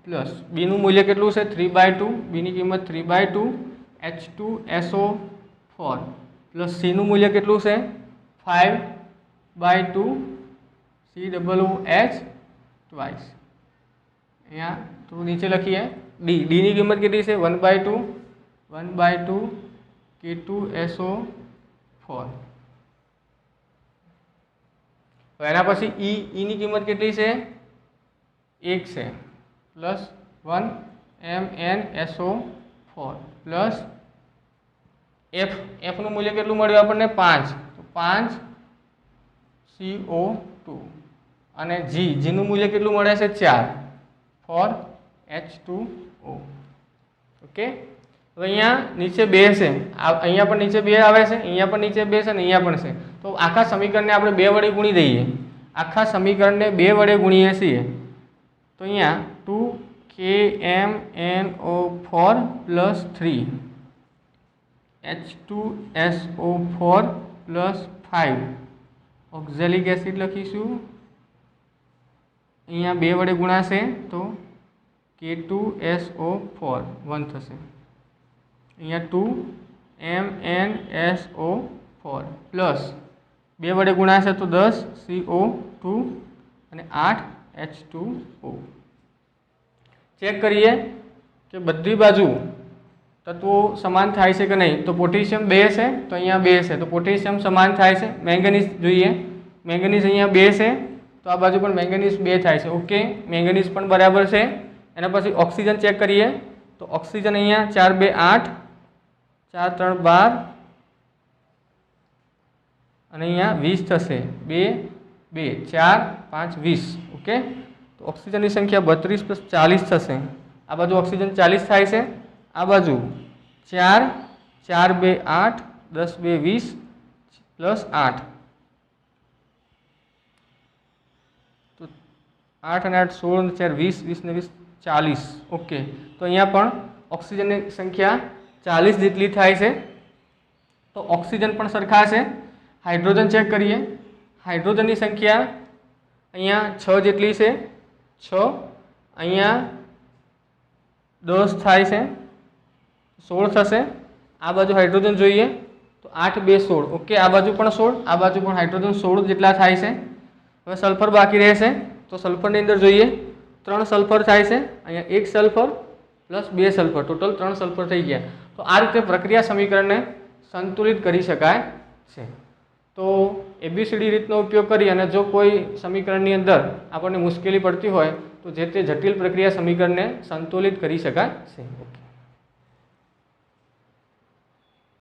પ્લસ B નું મૂલ્ય કેટલું છે 3/2। B ની કિંમત 3/2 H2SO4 પ્લસ C નું મૂલ્ય કેટલું છે 5/2 COOH ट्वाइस। यहाँ तो नीचे लखीए D। D ની કિંમત કેટલી છે 1/2 K2SO4। तो एना पछी E ની કિંમત કેટલી છે 1 છે પ્લસ 1 MnSO4 પ્લસ F નું મૂલ્ય કેટલું મળ્યું આપણને 5 તો 5 CO2 અને G નું મૂલ્ય કેટલું મળે છે 4 4 H2O। ઓકે, હવે અહીંયા નીચે 2 છે, અહીંયા પણ નીચે 2 આવે છે, અહીંયા પણ નીચે 2 છે અને અહીંયા પણ છે। તો આખા સમીકરણને આપણે 2 વડે ગુણી દઈએ। આખા સમીકરણને 2 વડે ગુણીએ છીએ તો અહીંયા 2KMnO4 plus 3 H2SO4 plus 5 oxalic acid લખીશું। અહીંયા 2 વડે ગુણાશે તો K2SO4 1 થશે। અહીંયા 2 MnSO4 4 પ્લસ 2 વડે ગુણાશે તો 10 CO2 અને 8 H2O. ચેક કરીએ કે બધી બાજુ તત્વો સમાન થાય છે કે નહીં. તો પોટેશિયમ 2 છે તો અહીંયા 2 છે, તો પોટેશિયમ સમાન થાય છે. મેંગનીઝ જોઈએ, મેંગનીઝ અહીંયા 2 છે તો આ બાજુ પણ મેંગનીઝ 2 થાય છે. ઓકે, મેંગનીઝ પણ બરાબર છે. એના પછી ઓક્સિજન ચેક કરીએ તો ઓક્સિજન અહીંયા 4 2 8, 4 3 12 અને અહીંયા 20 થશે. 2 2 4 5 20. ઓકે, તો ઓક્સિજનની સંખ્યા 32 પ્લસ 40 થશે. આ બાજુ ઓક્સિજન 40 થાય છે, આ બાજુ 4 4 2 8 10 2 20 પ્લસ 8, તો 8 અને 8 16 અને 4 20, 20 ને 20 40. ઓકે, તો અહીંયા પણ ઓક્સિજનની સંખ્યા 40 જેટલી થાય છે. તો ઓક્સિજન પણ સરખા છે. હાઇડ્રોજન ચેક કરીએ, હાઇડ્રોજનની સંખ્યા અહીંયા 6 જેટલી છે, 6 અહીંયા 10 થાય છે, 16 થશે. આ બાજુ હાઇડ્રોજન જોઈએ તો 8 2 16. ઓકે, આ બાજુ પણ 16, આ બાજુ પણ હાઇડ્રોજન 16 જેટલા થાય છે. હવે સલ્ફર બાકી રહેશે તો સલ્ફરની અંદર જોઈએ 3 સલ્ફર થાય છે. અહીંયા 1 sulphur plus 2 sulphur, total 3 sulphur થઈ ગયા. તો આ રીતે પ્રક્રિયા સમીકરણને સંતુલિત કરી શકાય છે. તો ABCD રીતનો ઉપયોગ કરી અને જો કોઈ સમીકરણની અંદર આપણને મુશ્કેલી પડતી હોય તો જે તે જટિલ પ્રક્રિયા સમીકરણને સંતુલિત કરી શકાય છે. ઓકે.